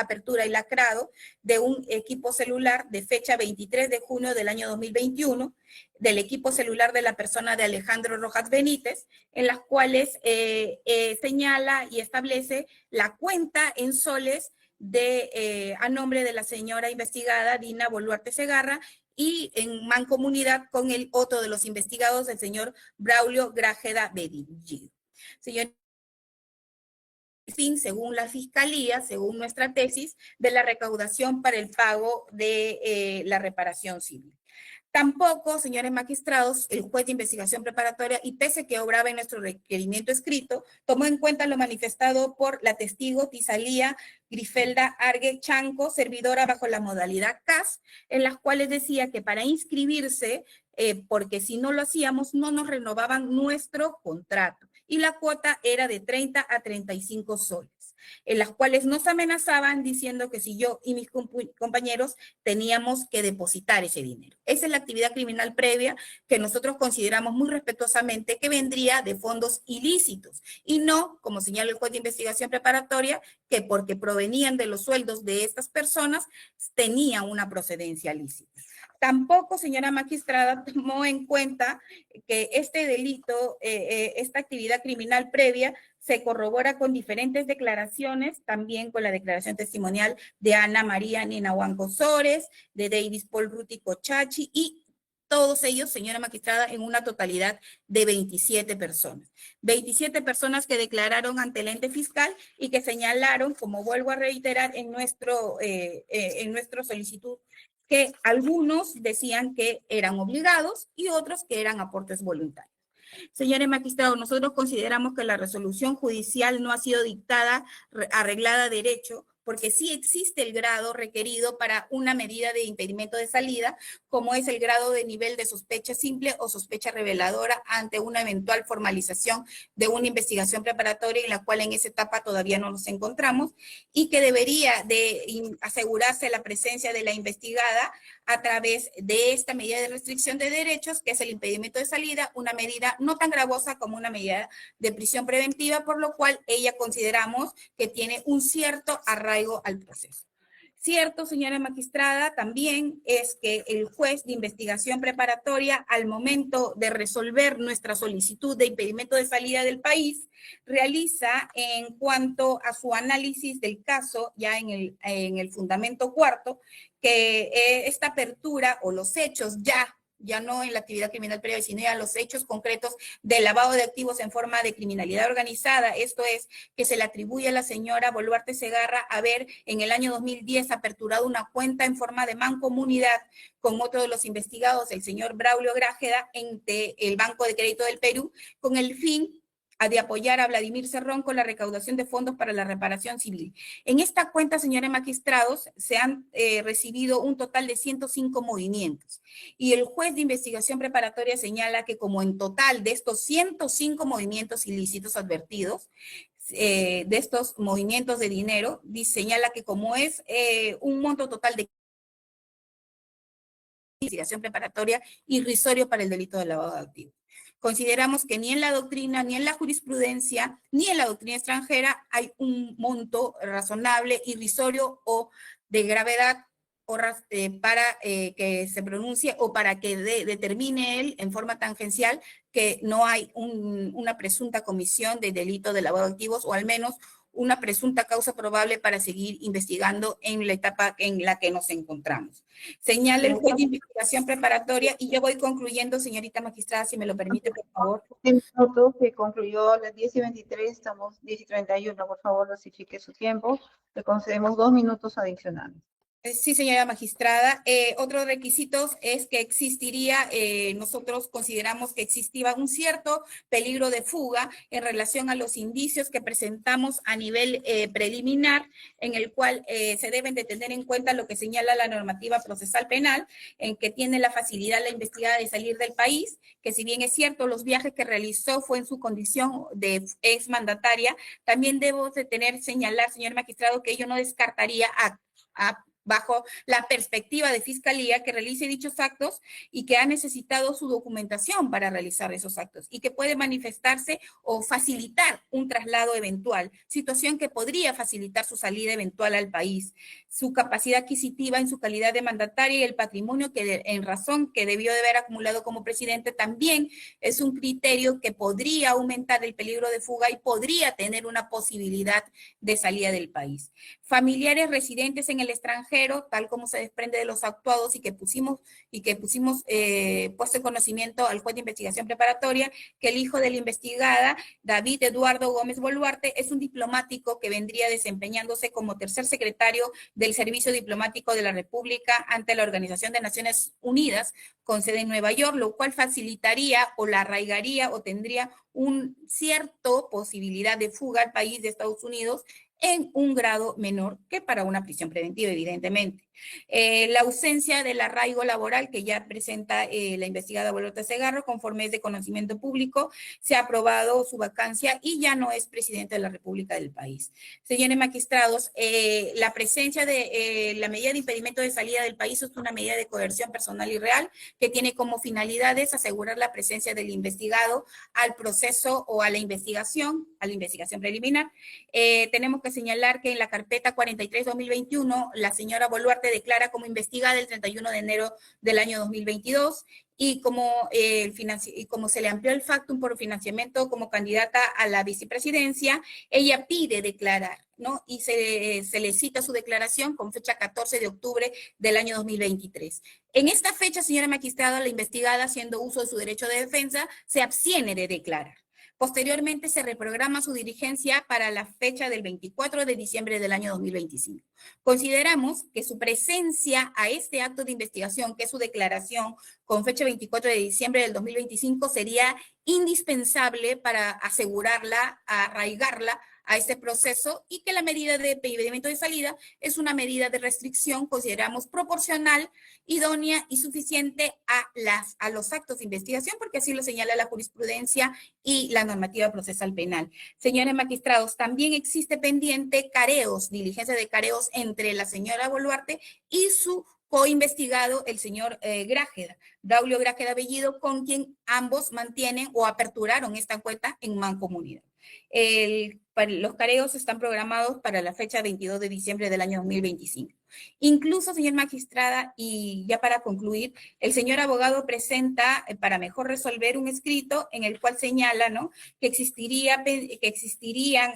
apertura y lacrado de un equipo celular de fecha 23 de junio del año 2021, del equipo celular de la persona de Alejandro Rojas Benítez, en las cuales señala y establece la cuenta en soles a nombre de la señora investigada Dina Boluarte Segarra y en mancomunidad con el otro de los investigados, el señor Braulio Grajeda Bedillo. Señor, fin, según la Fiscalía, según nuestra tesis, de la recaudación para el pago de la reparación civil. Tampoco, señores magistrados, el juez de investigación preparatoria, y pese que obraba en nuestro requerimiento escrito, tomó en cuenta lo manifestado por la testigo Tisalía Grifelda Argue Chanco, servidora bajo la modalidad CAS, en las cuales decía que para inscribirse, porque si no lo hacíamos, no nos renovaban nuestro contrato, y la cuota era de 30 a 35 soles, en las cuales nos amenazaban diciendo que si yo y mis compañeros teníamos que depositar ese dinero. Esa es la actividad criminal previa que nosotros consideramos muy respetuosamente que vendría de fondos ilícitos y no, como señala el juez de investigación preparatoria, que porque provenían de los sueldos de estas personas tenían una procedencia lícita. Tampoco, señora magistrada, tomó en cuenta que este delito, esta actividad criminal previa, se corrobora con diferentes declaraciones, también con la declaración testimonial de Ana María Nina Huanco Sores, de Davis Paul Ruti Cochachi, y todos ellos, señora magistrada, en una totalidad de 27 personas. 27 personas que declararon ante el ente fiscal y que señalaron, como vuelvo a reiterar en nuestro solicitud, que algunos decían que eran obligados y otros que eran aportes voluntarios. Señores magistrados, nosotros consideramos que la resolución judicial no ha sido dictada, arreglada a derecho, porque sí existe el grado requerido para una medida de impedimento de salida, como es el grado de nivel de sospecha simple o sospecha reveladora ante una eventual formalización de una investigación preparatoria en la cual en esa etapa todavía no nos encontramos, y que debería de asegurarse la presencia de la investigada a través de esta medida de restricción de derechos, que es el impedimento de salida, una medida no tan gravosa como una medida de prisión preventiva, por lo cual ella consideramos que tiene un cierto arraigo al proceso. Cierto, señora magistrada, también es que el juez de investigación preparatoria, al momento de resolver nuestra solicitud de impedimento de salida del país, realiza en cuanto a su análisis del caso, ya en el fundamento cuarto, que esta apertura o los hechos ya no en la actividad criminal previa, sino ya los hechos concretos de lavado de activos en forma de criminalidad organizada, esto es, que se le atribuye a la señora Boluarte Segarra haber en el año 2010 aperturado una cuenta en forma de mancomunidad con otro de los investigados, el señor Braulio Grajeda, ante el Banco de Crédito del Perú, con el fin de apoyar a Vladimir Cerrón con la recaudación de fondos para la reparación civil. En esta cuenta, señores magistrados, se han recibido un total de 105 movimientos y el juez de investigación preparatoria señala que como en total de estos 105 movimientos ilícitos advertidos, de estos movimientos de dinero, señala que como es un monto total de investigación preparatoria irrisorio para el delito de lavado de activos. Consideramos que ni en la doctrina, ni en la jurisprudencia, ni en la doctrina extranjera hay un monto razonable, irrisorio o de gravedad para que se pronuncie o para que determine él en forma tangencial que no hay una presunta comisión de delito de lavado de activos o al menos una presunta causa probable para seguir investigando en la etapa en la que nos encontramos. Señala el juez de investigación preparatoria, y yo voy concluyendo, señorita magistrada, si me lo permite, por favor. Un minuto que concluyó a las 10:23, estamos 10:31, por favor, dosifique su tiempo. Le concedemos 2 minutos adicionales. Sí, señora magistrada. Otros requisitos es que existiría, nosotros consideramos que existía un cierto peligro de fuga en relación a los indicios que presentamos a nivel preliminar, en el cual se deben de tener en cuenta lo que señala la normativa procesal penal, en que tiene la facilidad la investigada de salir del país, que si bien es cierto, los viajes que realizó fue en su condición de exmandataria, también debo de señalar, señor magistrado, que ello no descartaría a bajo la perspectiva de Fiscalía que realice dichos actos y que ha necesitado su documentación para realizar esos actos y que puede manifestarse o facilitar un traslado eventual, situación que podría facilitar su salida eventual al país, su capacidad adquisitiva en su calidad de mandataria y el patrimonio que en razón que debió de haber acumulado como presidente también es un criterio que podría aumentar el peligro de fuga y podría tener una posibilidad de salida del país. Familiares residentes en el extranjero, tal como se desprende de los actuados y que pusimos puesto en conocimiento al juez de investigación preparatoria, que el hijo de la investigada, David Eduardo Gómez Boluarte, es un diplomático que vendría desempeñándose como tercer secretario del Servicio Diplomático de la República ante la Organización de Naciones Unidas, con sede en Nueva York, lo cual facilitaría o la arraigaría o tendría un cierto posibilidad de fuga al país de Estados Unidos en un grado menor que para una prisión preventiva, evidentemente. La ausencia del arraigo laboral que ya presenta la investigada Boluarte Segarra, conforme es de conocimiento público, se ha aprobado su vacancia y ya no es presidente de la República del país. Señores magistrados, la presencia de la medida de impedimento de salida del país es una medida de coerción personal y real que tiene como finalidades asegurar la presencia del investigado al proceso o a la investigación preliminar. Tenemos que señalar que en la carpeta 43-2021, la señora Boluarte declara como investigada el 31 de enero del año 2022 y como se le amplió el factum por financiamiento como candidata a la vicepresidencia, ella pide declarar, ¿no? Y se le cita su declaración con fecha 14 de octubre del año 2023. En esta fecha, señora magistrada, la investigada, haciendo uso de su derecho de defensa, se abstiene de declarar. Posteriormente se reprograma su diligencia para la fecha del 24 de diciembre del año 2025. Consideramos que su presencia a este acto de investigación, que es su declaración con fecha 24 de diciembre del 2025, sería indispensable para asegurarla, arraigarla a este proceso y que la medida de impedimento de salida es una medida de restricción, consideramos proporcional, idónea y suficiente a los actos de investigación, porque así lo señala la jurisprudencia y la normativa procesal penal. Señores magistrados, también existe pendiente careos, diligencia de careos entre la señora Boluarte y su coinvestigado, el señor Grájeda, Braulio Grájeda Bellido, con quien ambos mantienen o aperturaron esta cuenta en mancomunidad. Los careos están programados para la fecha 22 de diciembre del año 2025. Incluso, señor magistrada, y ya para concluir, el señor abogado presenta, para mejor resolver, un escrito en el cual señala, ¿no?, que existirían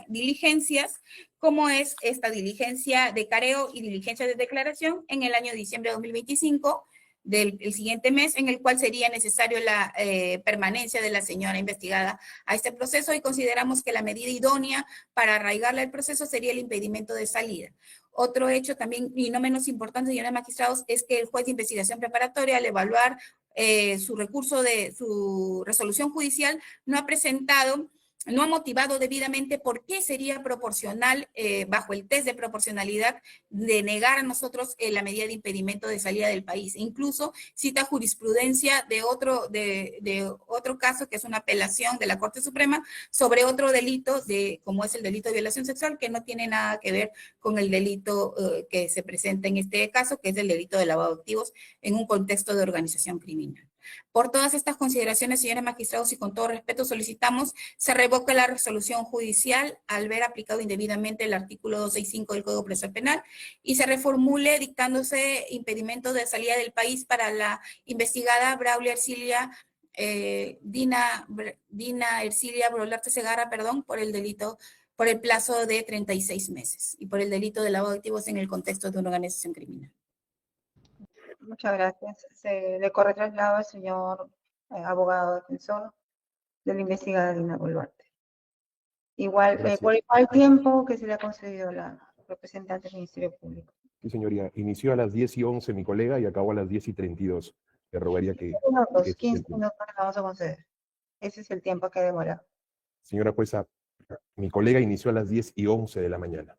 diligencias, como es esta diligencia de careo y diligencia de declaración en el año de diciembre de 2025, del siguiente mes, en el cual sería necesario la permanencia de la señora investigada a este proceso, y consideramos que la medida idónea para arraigarla al proceso sería el impedimento de salida. Otro hecho también, y no menos importante, señores magistrados, es que el juez de investigación preparatoria, al evaluar su recurso de su resolución judicial, no ha motivado debidamente por qué sería proporcional, bajo el test de proporcionalidad, de negar a nosotros la medida de impedimento de salida del país. Incluso cita jurisprudencia de otro caso, que es una apelación de la Corte Suprema sobre otro delito, como es el delito de violación sexual, que no tiene nada que ver con el delito que se presenta en este caso, que es el delito de lavado de activos en un contexto de organización criminal. Por todas estas consideraciones, señores magistrados, y con todo respeto, solicitamos se revoque la resolución judicial al ver aplicado indebidamente el artículo 265 del Código Procesal Penal y se reformule dictándose impedimento de salida del país para la investigada Braulio Ercilia, Dina Ercilia Boluarte Segarra, por el plazo de 36 meses y por el delito de lavado de activos en el contexto de una organización criminal. Muchas gracias. Se le corre traslado al señor abogado defensor de la investigada Dina Boluarte. Igual, por igual tiempo que se le ha concedido a la representante del Ministerio Público. Sí, señoría. Inició a las 10:11 mi colega y acabó a las 10:32. Le rogaría que... 15 minutos le vamos a conceder. Ese es el tiempo que demora. Señora jueza, mi colega inició a las 10:11 de la mañana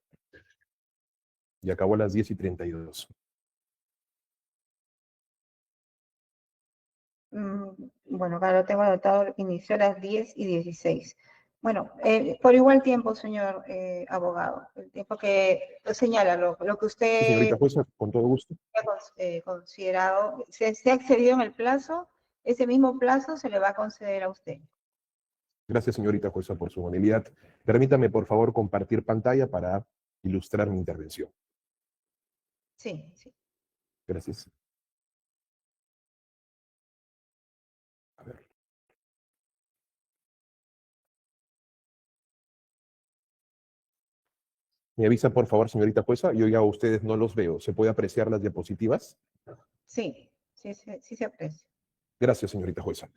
y acabó a las 10:32. Bueno, acá lo tengo anotado, inició a las 10:16. Bueno, por igual tiempo, señor abogado, el tiempo que señala lo que Sí, usted señorita jueza, con todo gusto. ha considerado, se ha excedido en el plazo, ese mismo plazo se le va a conceder a usted. Gracias, señorita jueza, por su amabilidad. Permítame, por favor, compartir pantalla para ilustrar mi intervención. Sí, sí. Gracias. A ver. Me avisa, por favor, señorita jueza. Yo ya a ustedes no los veo. ¿Se puede apreciar las diapositivas? Sí, sí se aprecia. Gracias, señorita jueza.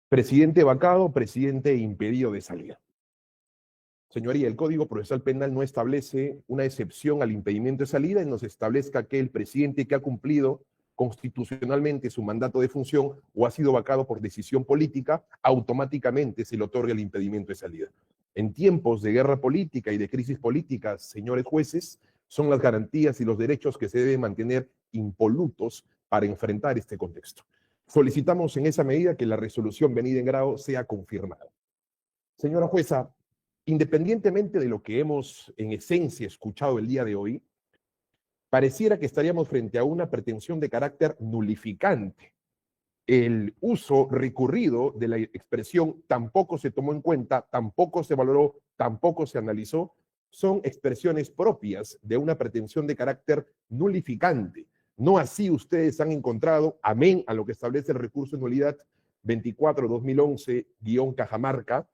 Presidente vacado, presidente impedido de salida. Señoría, el Código Procesal Penal no establece una excepción al impedimento de salida y nos establezca que el presidente que ha cumplido constitucionalmente su mandato de función o ha sido vacado por decisión política, automáticamente se le otorga el impedimento de salida. En tiempos de guerra política y de crisis políticas, señores jueces, son las garantías y los derechos que se deben mantener impolutos para enfrentar este contexto. Solicitamos en esa medida que la resolución venida en grado sea confirmada. Señora jueza, independientemente de lo que hemos en esencia escuchado el día de hoy, pareciera que estaríamos frente a una pretensión de carácter nulificante. El uso recurrido de la expresión tampoco se tomó en cuenta, tampoco se valoró, tampoco se analizó, son expresiones propias de una pretensión de carácter nulificante. No así ustedes han encontrado, amén a lo que establece el recurso de nulidad 24-2011-Cajamarca,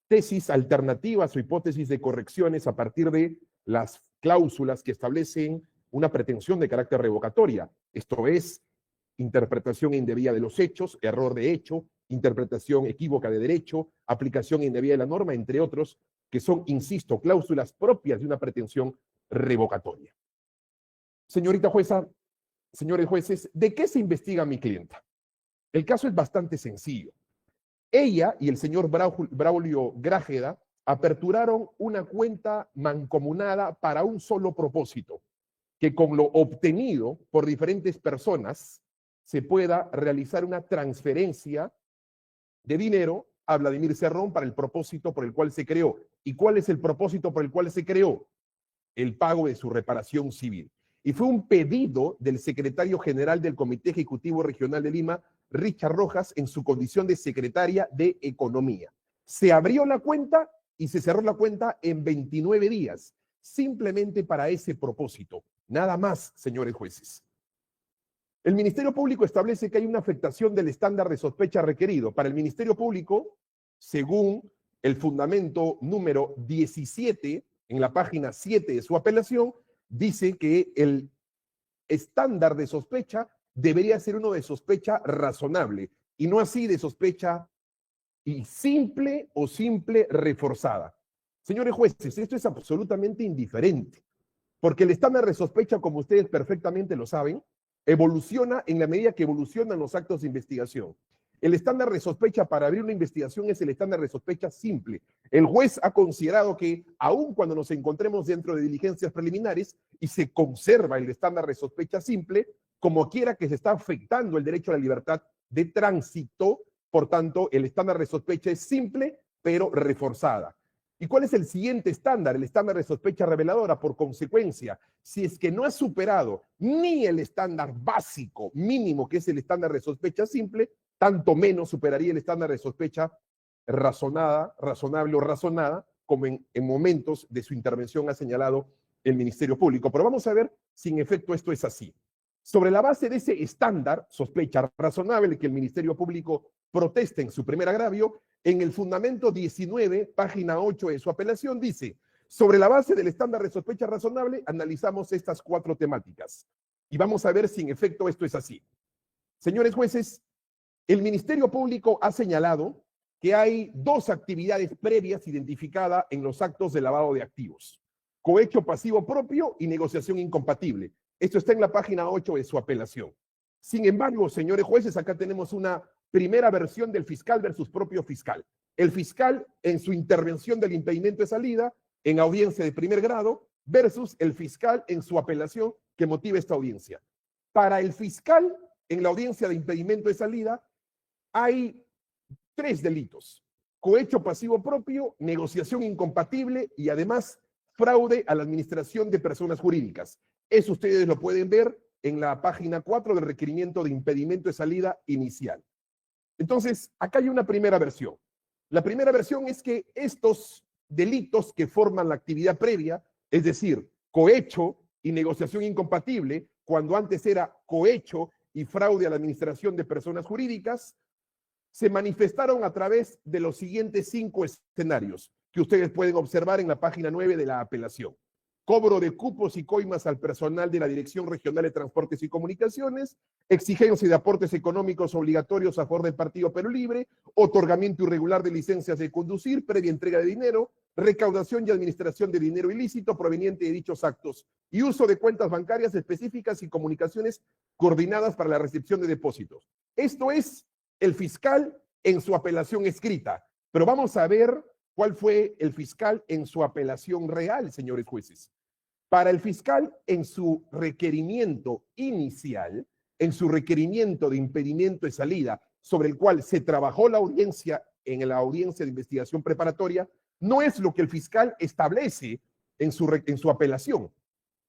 tesis alternativas o hipótesis de correcciones a partir de las cláusulas que establecen una pretensión de carácter revocatoria. Esto es, interpretación indebida de los hechos, error de hecho, interpretación equívoca de derecho, aplicación indebida de la norma, entre otros, que son, insisto, cláusulas propias de una pretensión revocatoria. Señorita jueza, señores jueces, ¿de qué se investiga a mi clienta? El caso es bastante sencillo. Ella y el señor Braulio Grájeda aperturaron una cuenta mancomunada para un solo propósito, que con lo obtenido por diferentes personas se pueda realizar una transferencia de dinero a Vladimir Cerrón para el propósito por el cual se creó. ¿Y cuál es el propósito por el cual se creó? El pago de su reparación civil. Y fue un pedido del secretario general del Comité Ejecutivo Regional de Lima, Richard Rojas, en su condición de secretaria de Economía. Se abrió la cuenta y se cerró la cuenta en 29 días, simplemente para ese propósito. Nada más, señores jueces. El Ministerio Público establece que hay una afectación del estándar de sospecha requerido. Para el Ministerio Público, según el fundamento número 17, en la página 7 de su apelación, dice que el estándar de sospecha debería ser uno de sospecha razonable y no así de sospecha y simple o simple reforzada. Señores jueces, esto es absolutamente indiferente, porque el estándar de sospecha, como ustedes perfectamente lo saben, evoluciona en la medida que evolucionan los actos de investigación. El estándar de sospecha para abrir una investigación es el estándar de sospecha simple. El juez ha considerado que, aun cuando nos encontremos dentro de diligencias preliminares y se conserva el estándar de sospecha simple, como quiera que se está afectando el derecho a la libertad de tránsito, por tanto, el estándar de sospecha es simple, pero reforzada. ¿Y cuál es el siguiente estándar? El estándar de sospecha reveladora. Por consecuencia, si es que no ha superado ni el estándar básico mínimo, que es el estándar de sospecha simple, tanto menos superaría el estándar de sospecha razonada, razonable o razonada, como en momentos de su intervención ha señalado el Ministerio Público. Pero vamos a ver si en efecto esto es así. Sobre la base de ese estándar, sospecha razonable, que el Ministerio Público protesta en su primer agravio, en el fundamento 19, página 8 de su apelación, dice: sobre la base del estándar de sospecha razonable, analizamos estas 4 temáticas. Y vamos a ver si en efecto esto es así. Señores jueces, el Ministerio Público ha señalado que hay 2 actividades previas identificadas en los actos de lavado de activos: cohecho pasivo propio y negociación incompatible. Esto está en la página 8 de su apelación. Sin embargo, señores jueces, acá tenemos una primera versión del fiscal versus propio fiscal. El fiscal en su intervención del impedimento de salida en audiencia de primer grado versus el fiscal en su apelación que motiva esta audiencia. Para el fiscal en la audiencia de impedimento de salida hay 3 delitos. cohecho pasivo propio, negociación incompatible y además fraude a la administración de personas jurídicas. Eso ustedes lo pueden ver en la página 4 del requerimiento de impedimento de salida inicial. Entonces, acá hay una primera versión. La primera versión es que estos delitos que forman la actividad previa, es decir, cohecho y negociación incompatible, cuando antes era cohecho y fraude a la administración de personas jurídicas, se manifestaron a través de los siguientes 5 escenarios que ustedes pueden observar en la página 9 de la apelación. Cobro de cupos y coimas al personal de la Dirección Regional de Transportes y Comunicaciones, exigencia de aportes económicos obligatorios a favor del Partido Perú Libre, otorgamiento irregular de licencias de conducir, previa entrega de dinero, recaudación y administración de dinero ilícito proveniente de dichos actos y uso de cuentas bancarias específicas y comunicaciones coordinadas para la recepción de depósitos. Esto es el fiscal en su apelación escrita, pero vamos a ver cuál fue el fiscal en su apelación real, señores jueces. Para el fiscal, en su requerimiento inicial, en su requerimiento de impedimento de salida, sobre el cual se trabajó la audiencia en la audiencia de investigación preparatoria, no es lo que el fiscal establece en su apelación.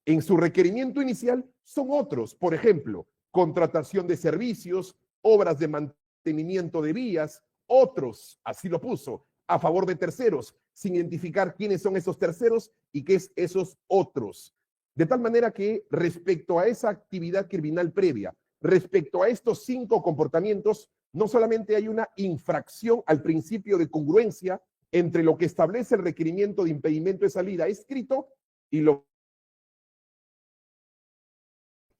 En su requerimiento inicial son otros, por ejemplo, contratación de servicios, obras de mantenimiento de vías, otros, así lo puso, a favor de terceros, sin identificar quiénes son esos terceros y qué es esos otros. De tal manera que respecto a esa actividad criminal previa, respecto a estos 5 comportamientos, no solamente hay una infracción al principio de congruencia entre lo que establece el requerimiento de impedimento de salida escrito y lo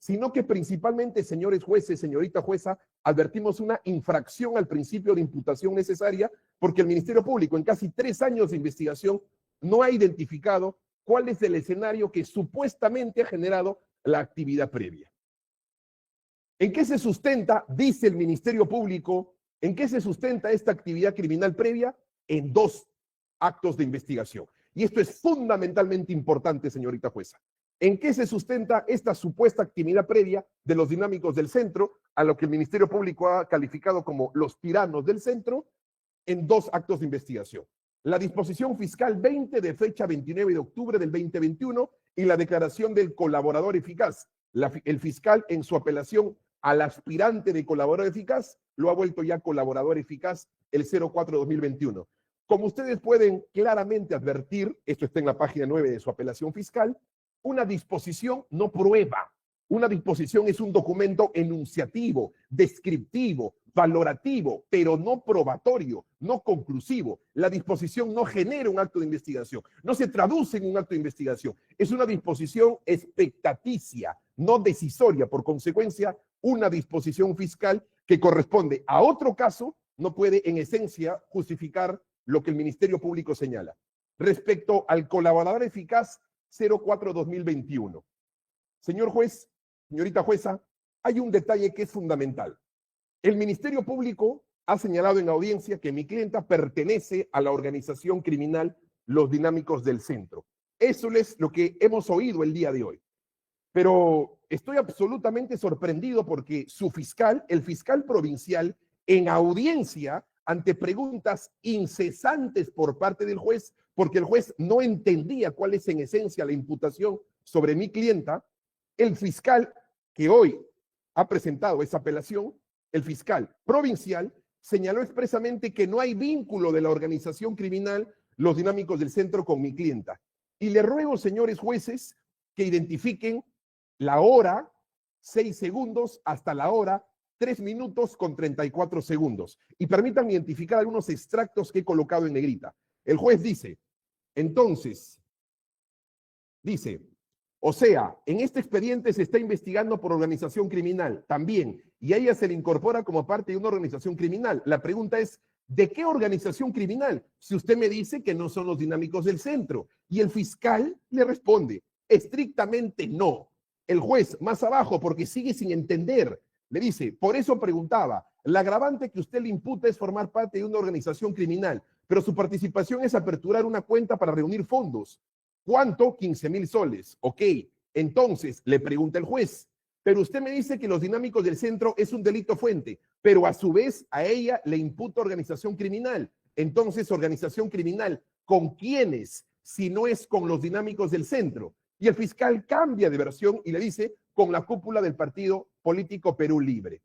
sino que principalmente, señores jueces, señorita jueza, advertimos una infracción al principio de imputación necesaria porque el Ministerio Público en casi 3 años de investigación no ha identificado cuál es el escenario que supuestamente ha generado la actividad previa. ¿En qué se sustenta, dice el Ministerio Público, en qué se sustenta esta actividad criminal previa? En 2 actos de investigación. Y esto es fundamentalmente importante, señorita jueza. ¿En qué se sustenta esta supuesta actividad previa de los dinámicos del centro, a lo que el Ministerio Público ha calificado como los tiranos del centro? En 2 actos de investigación. La disposición fiscal 20 de fecha 29 de octubre del 2021 y la declaración del colaborador eficaz. El fiscal en su apelación al aspirante de colaborador eficaz lo ha vuelto ya colaborador eficaz el 04-2021. Como ustedes pueden claramente advertir, esto está en la página 9 de su apelación fiscal, una disposición no prueba. Una disposición es un documento enunciativo, descriptivo, valorativo, pero no probatorio, no conclusivo. La disposición no genera un acto de investigación, no se traduce en un acto de investigación. Es una disposición expectaticia, no decisoria. Por consecuencia, una disposición fiscal que corresponde a otro caso no puede en esencia justificar lo que el Ministerio Público señala. Respecto al colaborador eficaz 04-2021. Señor juez, señorita jueza, hay un detalle que es fundamental. El Ministerio Público ha señalado en audiencia que mi clienta pertenece a la organización criminal Los Dinámicos del Centro. Eso es lo que hemos oído el día de hoy. Pero estoy absolutamente sorprendido porque su fiscal, el fiscal provincial, en audiencia, ante preguntas incesantes por parte del juez, porque el juez no entendía cuál es en esencia la imputación sobre mi clienta, el fiscal que hoy ha presentado esa apelación, el fiscal provincial, señaló expresamente que no hay vínculo de la organización criminal Los Dinámicos del Centro con mi clienta. Y le ruego, señores jueces, que identifiquen la hora, 6 segundos, hasta la hora, 3 minutos con 34 segundos. Y permítanme identificar algunos extractos que he colocado en negrita. El juez dice, entonces, dice, o sea, en este expediente se está investigando por organización criminal también, y a ella se le incorpora como parte de una organización criminal. La pregunta es, ¿de qué organización criminal? Si usted me dice que no son Los Dinámicos del Centro. Y el fiscal le responde, estrictamente no. El juez, más abajo, porque sigue sin entender, le dice, por eso preguntaba, la agravante que usted le imputa es formar parte de una organización criminal, pero su participación es aperturar una cuenta para reunir fondos. ¿Cuánto? 15,000 soles. Ok, entonces le pregunta el juez, pero usted me dice que Los Dinámicos del Centro es un delito fuente, pero a su vez a ella le imputa organización criminal. Entonces, organización criminal, ¿con quiénes? Si no es con los dinámicos del centro. Y el fiscal cambia de versión y le dice con la cúpula del partido político Perú Libre.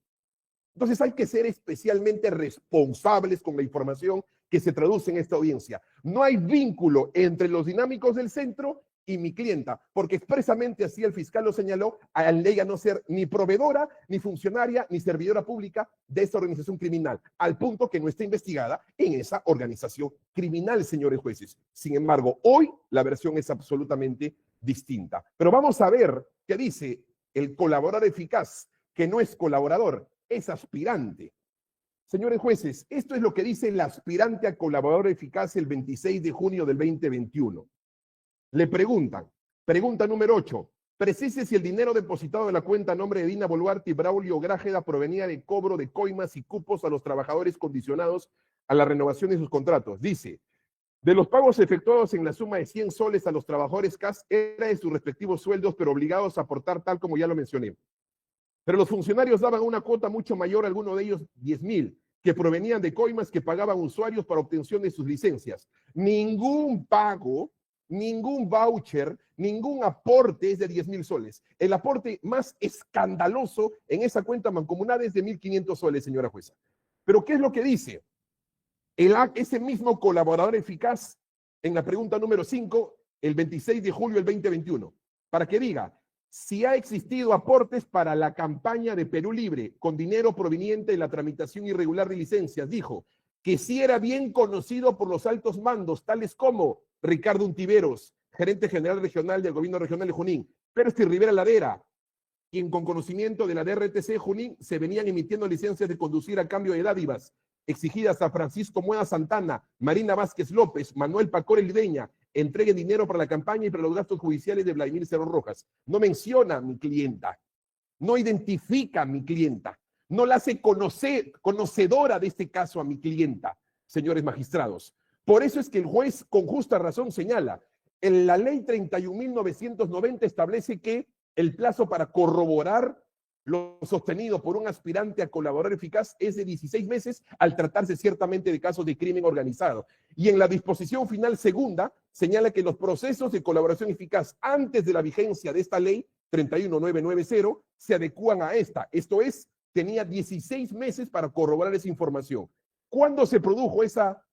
Entonces hay que ser especialmente responsables con la información que se traduce en esta audiencia. No hay vínculo entre los dinámicos del centro y mi clienta, porque expresamente así el fiscal lo señaló, alega no ser ni proveedora, ni funcionaria, ni servidora pública de esta organización criminal, al punto que no está investigada en esa organización criminal, señores jueces. Sin embargo, hoy la versión es absolutamente distinta. Pero vamos a ver qué dice el colaborador eficaz, que no es colaborador, es aspirante. Señores jueces, esto es lo que dice el aspirante a colaborador eficaz el 26 de junio del 2021. Le preguntan, pregunta número 8, precise si el dinero depositado en la cuenta a nombre de Dina Boluarte y Braulio Grájeda provenía de cobro de coimas y cupos a los trabajadores condicionados a la renovación de sus contratos. Dice, de los pagos efectuados en la suma de 100 soles a los trabajadores CAS era de sus respectivos sueldos, pero obligados a aportar tal como ya lo mencioné. Pero los funcionarios daban una cuota mucho mayor, algunos de ellos 10.000, que provenían de coimas que pagaban usuarios para obtención de sus licencias. Ningún pago, ningún voucher, ningún aporte es de 10.000 soles. El aporte más escandaloso en esa cuenta mancomunada es de 1.500 soles, señora jueza. Pero ¿qué es lo que dice? Ese mismo colaborador eficaz en la pregunta número 5, el 26 de julio del 2021, para que diga si ha existido aportes para la campaña de Perú Libre con dinero proveniente de la tramitación irregular de licencias. Dijo que sí era bien conocido por los altos mandos, tales como Ricardo Untiveros, gerente general regional del gobierno regional de Junín, Percy Rivera Ladera, quien con conocimiento de la DRTC Junín se venían emitiendo licencias de conducir a cambio de dádivas exigidas a Francisco Mueda Santana, Marina Vázquez López, Manuel Pacor Lideña, entregue dinero para la campaña y para los gastos judiciales de Vladimir Cerrón Rojas. No menciona a mi clienta, no identifica a mi clienta, no la hace conocedora de este caso a mi clienta, señores magistrados. Por eso es que el juez con justa razón señala, en la ley 31.990 establece que el plazo para corroborar lo sostenido por un aspirante a colaborador eficaz es de 16 meses al tratarse ciertamente de casos de crimen organizado. Y en la disposición final segunda señala que los procesos de colaboración eficaz antes de la vigencia de esta ley 31990 se adecúan a esta. Esto es, tenía 16 meses para corroborar esa información. ¿Cuándo se produjo esa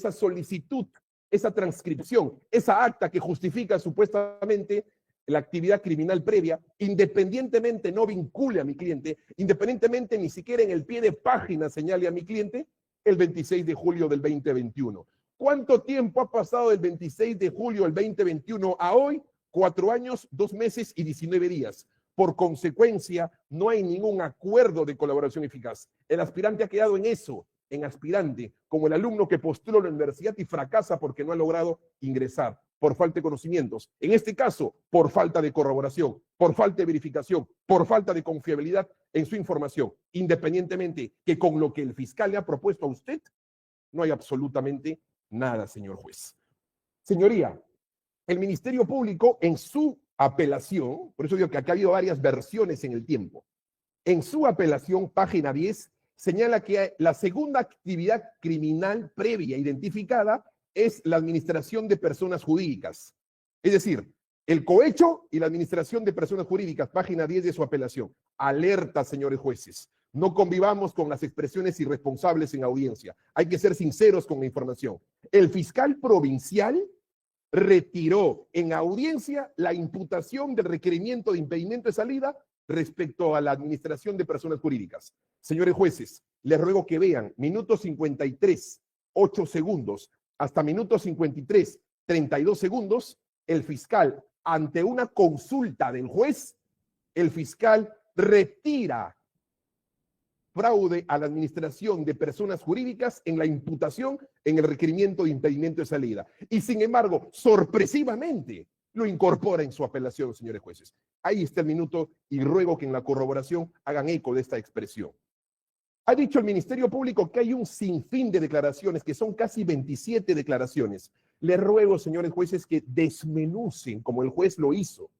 solicitud, esa transcripción, esa acta que justifica supuestamente la actividad criminal previa, independientemente no vincule a mi cliente, independientemente ni siquiera en el pie de página señale a mi cliente, el 26 de julio del 2021. ¿Cuánto tiempo ha pasado del 26 de julio del 2021 a hoy? 4 años, 2 meses y 19 días. Por consecuencia, no hay ningún acuerdo de colaboración eficaz. El aspirante ha quedado en eso, en aspirante, como el alumno que postula a la universidad y fracasa porque no ha logrado ingresar por falta de conocimientos. En este caso, por falta de corroboración, por falta de verificación, por falta de confiabilidad en su información, independientemente que con lo que el fiscal le ha propuesto a usted, no hay absolutamente nada, señor juez. Señoría, el Ministerio Público en su apelación, por eso digo que acá ha habido varias versiones en el tiempo, en su apelación, página 10, señala que la segunda actividad criminal previa identificada es la administración de personas jurídicas. Es decir, el cohecho y la administración de personas jurídicas, página 10 de su apelación. Alerta, señores jueces. No convivamos con las expresiones irresponsables en audiencia. Hay que ser sinceros con la información. El fiscal provincial retiró en audiencia la imputación del requerimiento de impedimento de salida respecto a la administración de personas jurídicas. Señores jueces, les ruego que vean minuto 53, 8 segundos, hasta minuto 53, 32 segundos, el fiscal, ante una consulta del juez, el fiscal retira fraude a la administración de personas jurídicas en la imputación en el requerimiento de impedimento de salida. Y sin embargo, sorpresivamente, lo incorpora en su apelación, señores jueces. Ahí está el minuto y ruego que en la corroboración hagan eco de esta expresión. Ha dicho el Ministerio Público que hay un sinfín de declaraciones, que son casi 27 declaraciones. Les ruego, señores jueces, que desmenucen, como el juez lo hizo.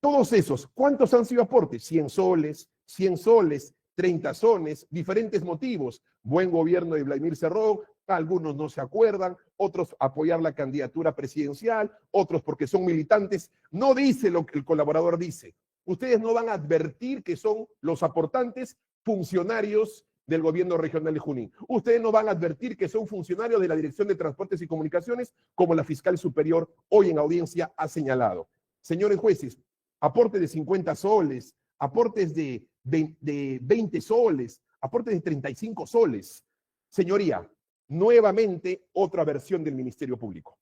Todos esos, ¿cuántos han sido aportes? 100 soles, 100 soles, 30 soles, diferentes motivos. Buen gobierno de Vladimir Cerrón, algunos no se acuerdan, otros apoyar la candidatura presidencial, otros porque son militantes. No dice lo que el colaborador dice. Ustedes no van a advertir que son los aportantes funcionarios del gobierno regional de Junín. Ustedes no van a advertir que son funcionarios de la Dirección de Transportes y Comunicaciones, como la fiscal superior hoy en audiencia ha señalado. Señores jueces, aportes de 50 soles, aportes de 20 soles, aportes de 35 soles. Señoría, nuevamente otra versión del Ministerio Público.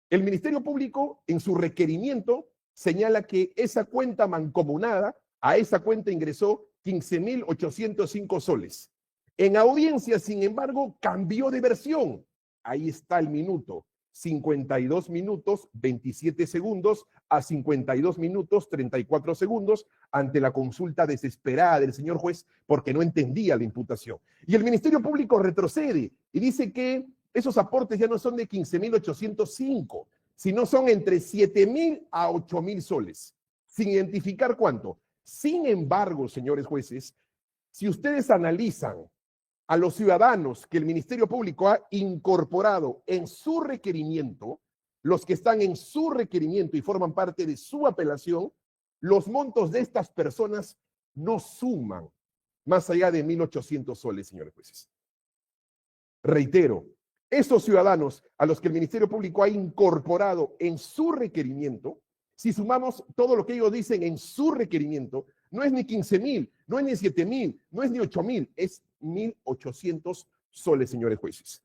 El Ministerio Público, en su requerimiento, señala que esa cuenta mancomunada, a esa cuenta ingresó 15.805 soles. En audiencia, sin embargo, cambió de versión. Ahí está el minuto. 52 minutos 27 segundos a 52 minutos 34 segundos ante la consulta desesperada del señor juez porque no entendía la imputación. Y el Ministerio Público retrocede y dice que esos aportes ya no son de 15.805, sino son entre 7.000 a 8.000 soles, sin identificar cuánto. Sin embargo, señores jueces, si ustedes analizan a los ciudadanos que el Ministerio Público ha incorporado en su requerimiento, los que están en su requerimiento y forman parte de su apelación, los montos de estas personas no suman más allá de 1.800 soles, señores jueces. Reitero, esos ciudadanos a los que el Ministerio Público ha incorporado en su requerimiento, si sumamos todo lo que ellos dicen en su requerimiento, no es ni 15.000, no es ni 7.000, no es ni 8.000, es 1.800 soles, señores jueces.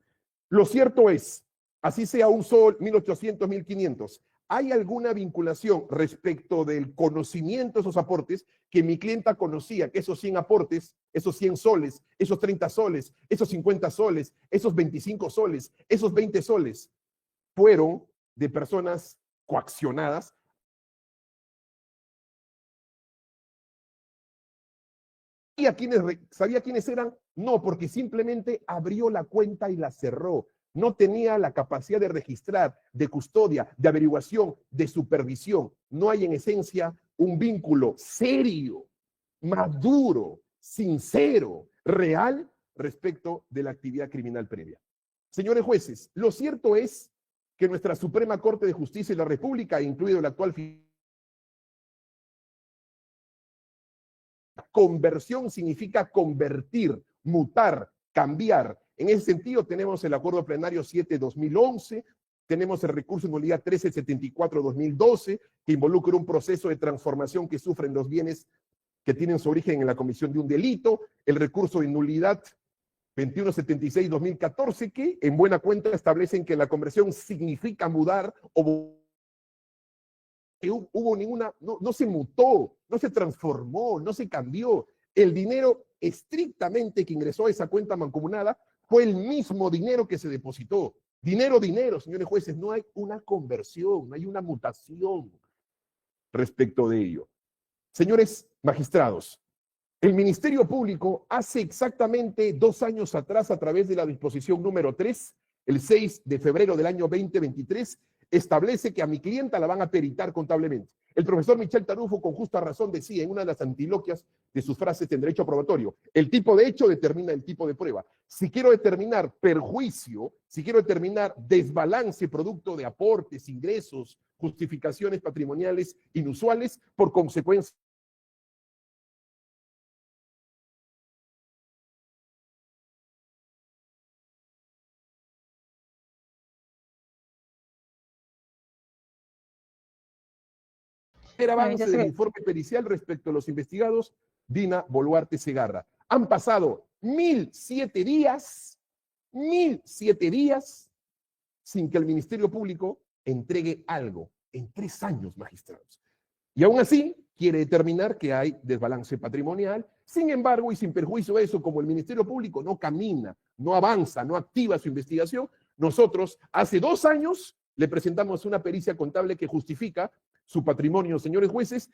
Lo cierto es, así sea un sol, 1.800, 1.500, ¿hay alguna vinculación respecto del conocimiento de esos aportes que mi clienta conocía que esos 100 aportes, esos 100 soles, esos 30 soles, esos 50 soles, esos 25 soles, esos 20 soles fueron de personas coaccionadas? ¿Sabía quiénes eran? No, porque simplemente abrió la cuenta y la cerró. No tenía la capacidad de registrar, de custodia, de averiguación, de supervisión. No hay en esencia un vínculo serio, maduro, sincero, real respecto de la actividad criminal previa. Señores jueces, lo cierto es que nuestra Suprema Corte de Justicia de la República, incluido el actual conversión significa convertir, mutar, cambiar. En ese sentido tenemos el acuerdo plenario 7/2011, tenemos el recurso de nulidad 1374/2012, que involucra un proceso de transformación que sufren los bienes que tienen su origen en la comisión de un delito, el recurso de nulidad 2176/2014, que en buena cuenta establecen que la conversión significa mudar o hubo ninguna, no se mutó, no se transformó, no se cambió. El dinero estrictamente que ingresó a esa cuenta mancomunada fue el mismo dinero que se depositó. Dinero, señores jueces, no hay una conversión, no hay una mutación respecto de ello. Señores magistrados, el Ministerio Público hace exactamente 2 años atrás, a través de la disposición número 3, el 6 de febrero del año 2023, establece que a mi clienta la van a peritar contablemente. El profesor Michel Tarufo, con justa razón, decía en una de las antiloquias de sus frases en derecho probatorio: el tipo de hecho determina el tipo de prueba. Si quiero determinar perjuicio, si quiero determinar desbalance producto de aportes, ingresos, justificaciones patrimoniales inusuales, por consecuencia el avance del informe pericial respecto a los investigados Dina Boluarte Segarra. Han pasado 1.007 días sin que el Ministerio Público entregue algo en 3 años, magistrados. Y aún así quiere determinar que hay desbalance patrimonial. Sin embargo, y sin perjuicio de eso, como el Ministerio Público no camina, no avanza, no activa su investigación, nosotros hace 2 años le presentamos una pericia contable que justifica su patrimonio, señores jueces,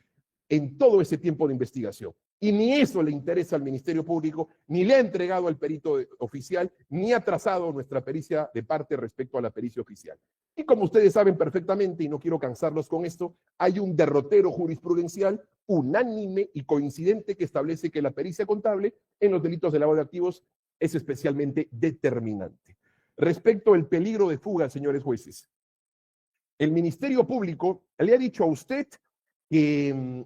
en todo ese tiempo de investigación. Y ni eso le interesa al Ministerio Público, ni le ha entregado al perito oficial, ni ha trazado nuestra pericia de parte respecto a la pericia oficial. Y como ustedes saben perfectamente, y no quiero cansarlos con esto, hay un derrotero jurisprudencial unánime y coincidente que establece que la pericia contable en los delitos de lavado de activos es especialmente determinante. Respecto al peligro de fuga, señores jueces, el Ministerio Público le ha dicho a usted que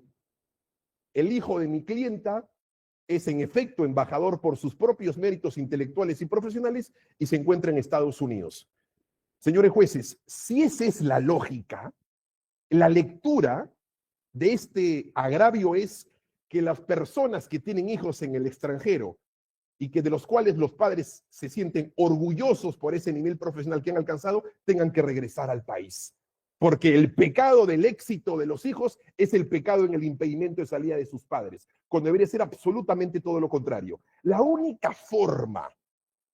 el hijo de mi clienta es en efecto embajador por sus propios méritos intelectuales y profesionales y se encuentra en Estados Unidos. Señores jueces, si esa es la lógica, la lectura de este agravio es que las personas que tienen hijos en el extranjero y que de los cuales los padres se sienten orgullosos por ese nivel profesional que han alcanzado, tengan que regresar al país. Porque el pecado del éxito de los hijos es el pecado en el impedimento de salida de sus padres, cuando debería ser absolutamente todo lo contrario. La única forma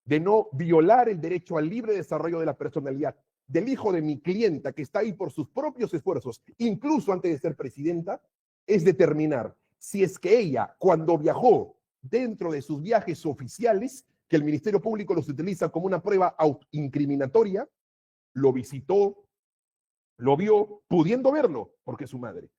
de no violar el derecho al libre desarrollo de la personalidad del hijo de mi clienta, que está ahí por sus propios esfuerzos, incluso antes de ser presidenta, es determinar si es que ella, cuando viajó dentro de sus viajes oficiales, que el Ministerio Público los utiliza como una prueba incriminatoria, lo visitó, lo vio, pudiendo verlo, porque es su madre.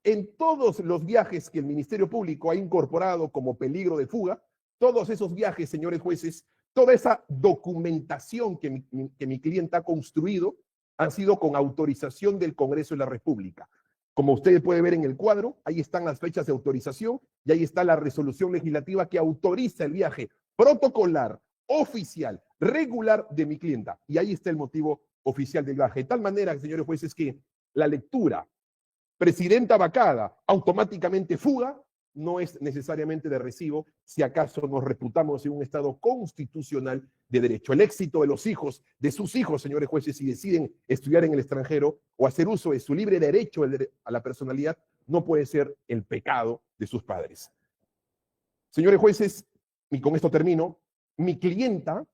En todos los viajes que el Ministerio Público ha incorporado como peligro de fuga, todos esos viajes, señores jueces, toda esa documentación que mi clienta ha construido han sido con autorización del Congreso de la República. Como usted puede ver en el cuadro, ahí están las fechas de autorización y ahí está la resolución legislativa que autoriza el viaje protocolar, oficial, regular de mi clienta. Y ahí está el motivo oficial del viaje. De tal manera, señores jueces, que la lectura presidenta vacada, automáticamente fuga, no es necesariamente de recibo si acaso nos reputamos en un Estado constitucional de derecho. El éxito de los hijos, de sus hijos, señores jueces, si deciden estudiar en el extranjero o hacer uso de su libre derecho a la personalidad, no puede ser el pecado de sus padres. Señores jueces, y con esto termino, mi clienta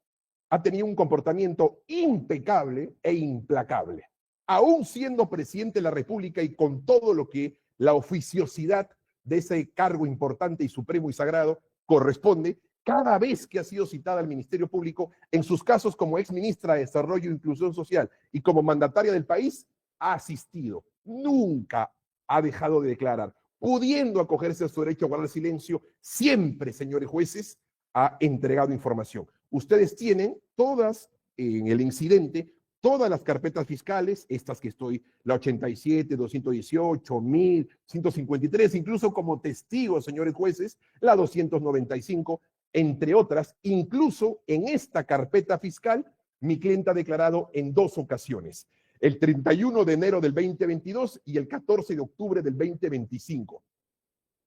ha tenido un comportamiento impecable e implacable. Aún siendo presidente de la República y con todo lo que la oficiosidad de ese cargo importante y supremo y sagrado corresponde, cada vez que ha sido citada al Ministerio Público, en sus casos como exministra de Desarrollo e Inclusión Social y como mandataria del país, ha asistido. Nunca ha dejado de declarar, pudiendo acogerse a su derecho a guardar silencio, siempre, señores jueces, ha entregado información. Ustedes tienen todas en el incidente, todas las carpetas fiscales, estas que estoy, la 87, 218, 1000, 153, incluso como testigos, señores jueces, la 295, entre otras, incluso en esta carpeta fiscal, mi cliente ha declarado en 2 ocasiones, el 31 de enero del 2022 y el 14 de octubre del 2025.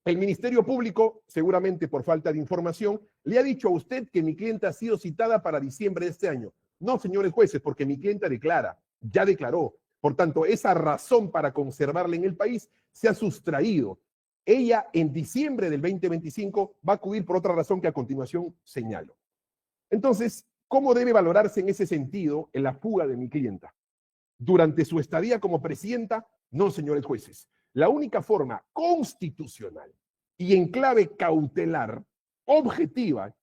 El Ministerio Público, seguramente por falta de información, le ha dicho a usted que mi clienta ha sido citada para diciembre de este año. No, señores jueces, porque mi clienta declara, ya declaró. Por tanto, esa razón para conservarla en el país se ha sustraído. Ella en diciembre del 2025 va a acudir por otra razón que a continuación señalo. Entonces, ¿cómo debe valorarse en ese sentido en la fuga de mi clienta? Durante su estadía como presidenta, no, señores jueces. La única forma constitucional y en clave cautelar, objetiva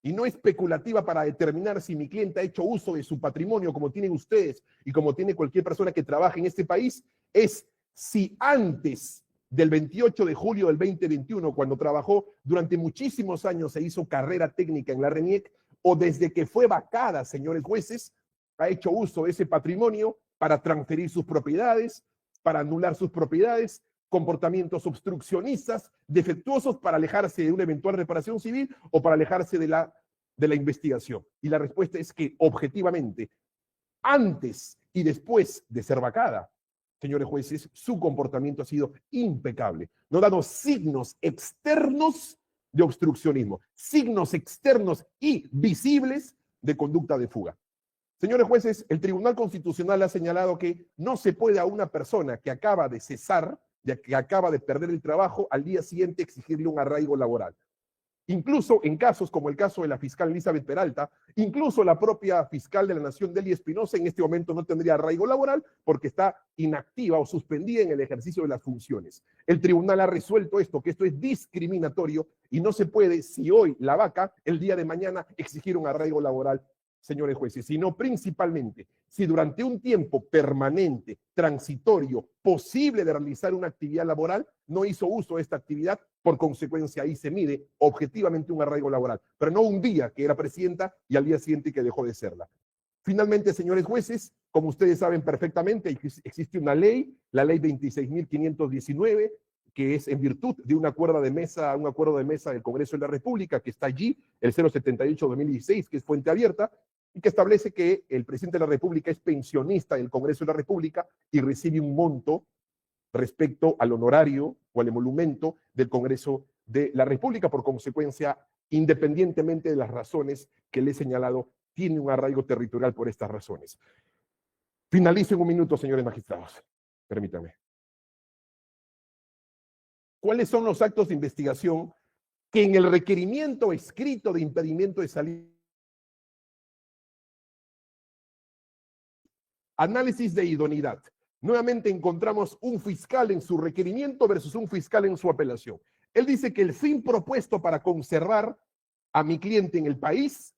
y no especulativa para determinar si mi cliente ha hecho uso de su patrimonio como tienen ustedes y como tiene cualquier persona que trabaje en este país, es si antes del 28 de julio del 2021, cuando trabajó durante muchísimos años, se hizo carrera técnica en la RENIEC, o desde que fue vacada, señores jueces, ha hecho uso de ese patrimonio para transferir sus propiedades, para anular sus propiedades, comportamientos obstruccionistas, defectuosos para alejarse de una eventual reparación civil o para alejarse de la investigación. Y la respuesta es que, objetivamente, antes y después de ser vacada, señores jueces, su comportamiento ha sido impecable. No ha dado signos externos de obstruccionismo, signos externos y visibles de conducta de fuga. Señores jueces, el Tribunal Constitucional ha señalado que no se puede a una persona que acaba de cesar, que acaba de perder el trabajo, al día siguiente exigirle un arraigo laboral. Incluso en casos como el caso de la fiscal Elizabeth Peralta, incluso la propia fiscal de la Nación, Delia Espinosa, en este momento no tendría arraigo laboral porque está inactiva o suspendida en el ejercicio de las funciones. El tribunal ha resuelto esto, que esto es discriminatorio y no se puede, si hoy la vaca, el día de mañana exigir un arraigo laboral, señores jueces, sino principalmente si durante un tiempo permanente, transitorio, posible de realizar una actividad laboral, no hizo uso de esta actividad, por consecuencia ahí se mide objetivamente un arraigo laboral, pero no un día que era presidenta y al día siguiente que dejó de serla. Finalmente, señores jueces, como ustedes saben perfectamente, existe una ley, la ley 26.519, que es en virtud de un acuerdo de mesa del Congreso de la República, que está allí, el 078-2016, que es fuente abierta, y que establece que el presidente de la República es pensionista del Congreso de la República y recibe un monto respecto al honorario o al emolumento del Congreso de la República. Por consecuencia, independientemente de las razones que le he señalado, tiene un arraigo territorial por estas razones. Finalizo en un minuto, señores magistrados. Permítanme. ¿Cuáles son los actos de investigación que en el requerimiento escrito de impedimento de salida? Análisis de idoneidad. Nuevamente encontramos un fiscal en su requerimiento versus un fiscal en su apelación. Él dice que el fin propuesto para conservar a mi cliente en el país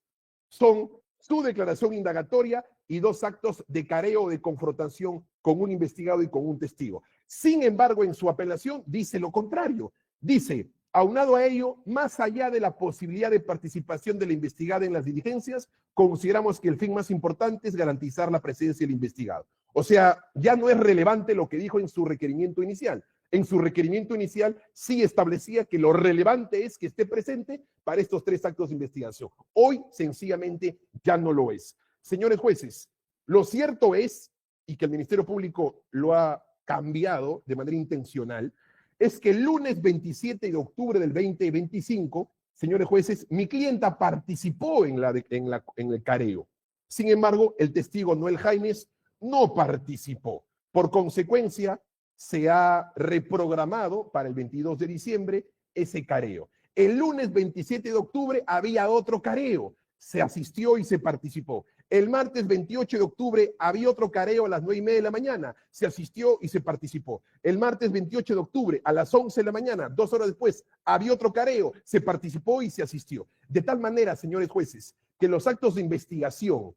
son su declaración indagatoria y 2 actos de careo o de confrontación con un investigado y con un testigo. Sin embargo, en su apelación dice lo contrario. Dice, aunado a ello, más allá de la posibilidad de participación de la investigada en las diligencias, consideramos que el fin más importante es garantizar la presencia del investigado. O sea, ya no es relevante lo que dijo en su requerimiento inicial. En su requerimiento inicial sí establecía que lo relevante es que esté presente para estos 3 actos de investigación. Hoy, sencillamente, ya no lo es. Señores jueces, lo cierto es, y que el Ministerio Público lo ha cambiado de manera intencional, es que el lunes 27 de octubre del 2025, señores jueces, mi clienta participó en el careo. Sin embargo, el testigo Noel Jaimes no participó. Por consecuencia, se ha reprogramado para el 22 de diciembre ese careo. El lunes 27 de octubre había otro careo, se asistió y se participó. El martes 28 de octubre había otro careo a las 9:30 de la mañana, se asistió y se participó. El martes 28 de octubre a las 11 de la mañana, 2 horas después, había otro careo, se participó y se asistió. De tal manera, señores jueces, que los actos de investigación,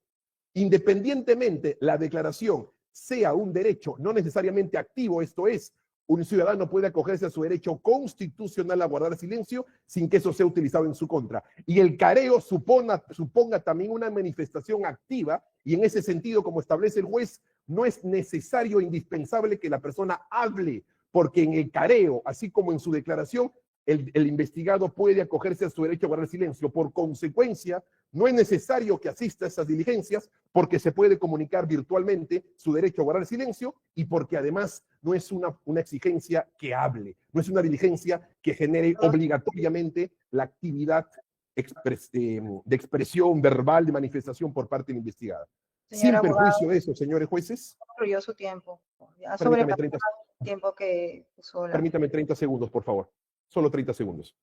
independientemente la declaración sea un derecho no necesariamente activo, esto es, un ciudadano puede acogerse a su derecho constitucional a guardar silencio sin que eso sea utilizado en su contra. Y el careo suponga también una manifestación activa, y en ese sentido, como establece el juez, no es necesario o indispensable que la persona hable, porque en el careo, así como en su declaración, el investigado puede acogerse a su derecho a guardar silencio. Por consecuencia, no es necesario que asista a esas diligencias porque se puede comunicar virtualmente su derecho a guardar silencio y porque además no es una exigencia que hable, no es una diligencia que genere obligatoriamente la actividad de expresión verbal, de manifestación por parte de la investigada. Sin perjuicio de eso, señores jueces. Concluyó su tiempo. Ya Permítame 30 el tiempo que usó la... Permítame 30 segundos, por favor. Solo 30 segundos.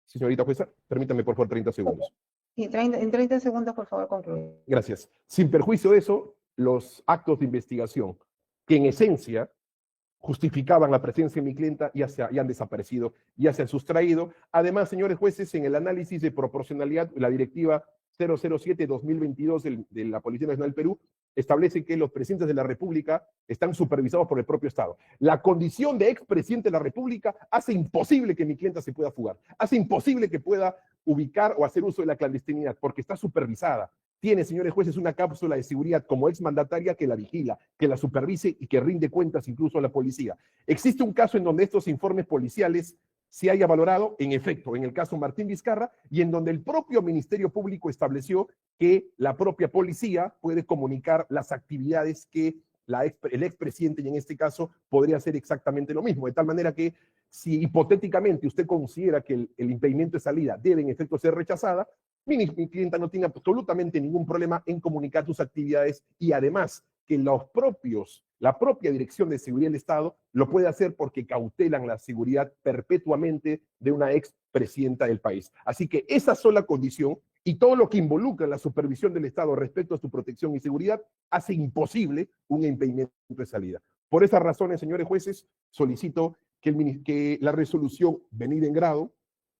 Sí, señorita jueza, permítame por favor 30 segundos. Sí, en 30 segundos, por favor, concluye. Gracias. Sin perjuicio de eso, los actos de investigación que en esencia justificaban la presencia de mi clienta ya han desaparecido, ya se han sustraído. Además, señores jueces, en el análisis de proporcionalidad, la directiva 007-2022 de la Policía Nacional del Perú establece que los presidentes de la República están supervisados por el propio Estado. La condición de expresidente de la República hace imposible que mi clienta se pueda fugar, hace imposible que pueda ubicar o hacer uso de la clandestinidad, porque está supervisada. Tiene, señores jueces, una cápsula de seguridad como exmandataria que la vigila, que la supervise y que rinde cuentas incluso a la policía. Existe un caso en donde estos informes policiales se haya valorado, en efecto, en el caso Martín Vizcarra, y en donde el propio Ministerio Público estableció que la propia policía puede comunicar las actividades que el expresidente, y en este caso, podría hacer exactamente lo mismo. De tal manera que si hipotéticamente usted considera que el impedimento de salida debe en efecto ser rechazada, mi clienta no tiene absolutamente ningún problema en comunicar sus actividades y además que la propia Dirección de Seguridad del Estado lo puede hacer porque cautelan la seguridad perpetuamente de una expresidenta del país. Así que esa sola condición y todo lo que involucra la supervisión del Estado respecto a su protección y seguridad hace imposible un impedimento de salida. Por esas razones, señores jueces, solicito que la resolución venida en grado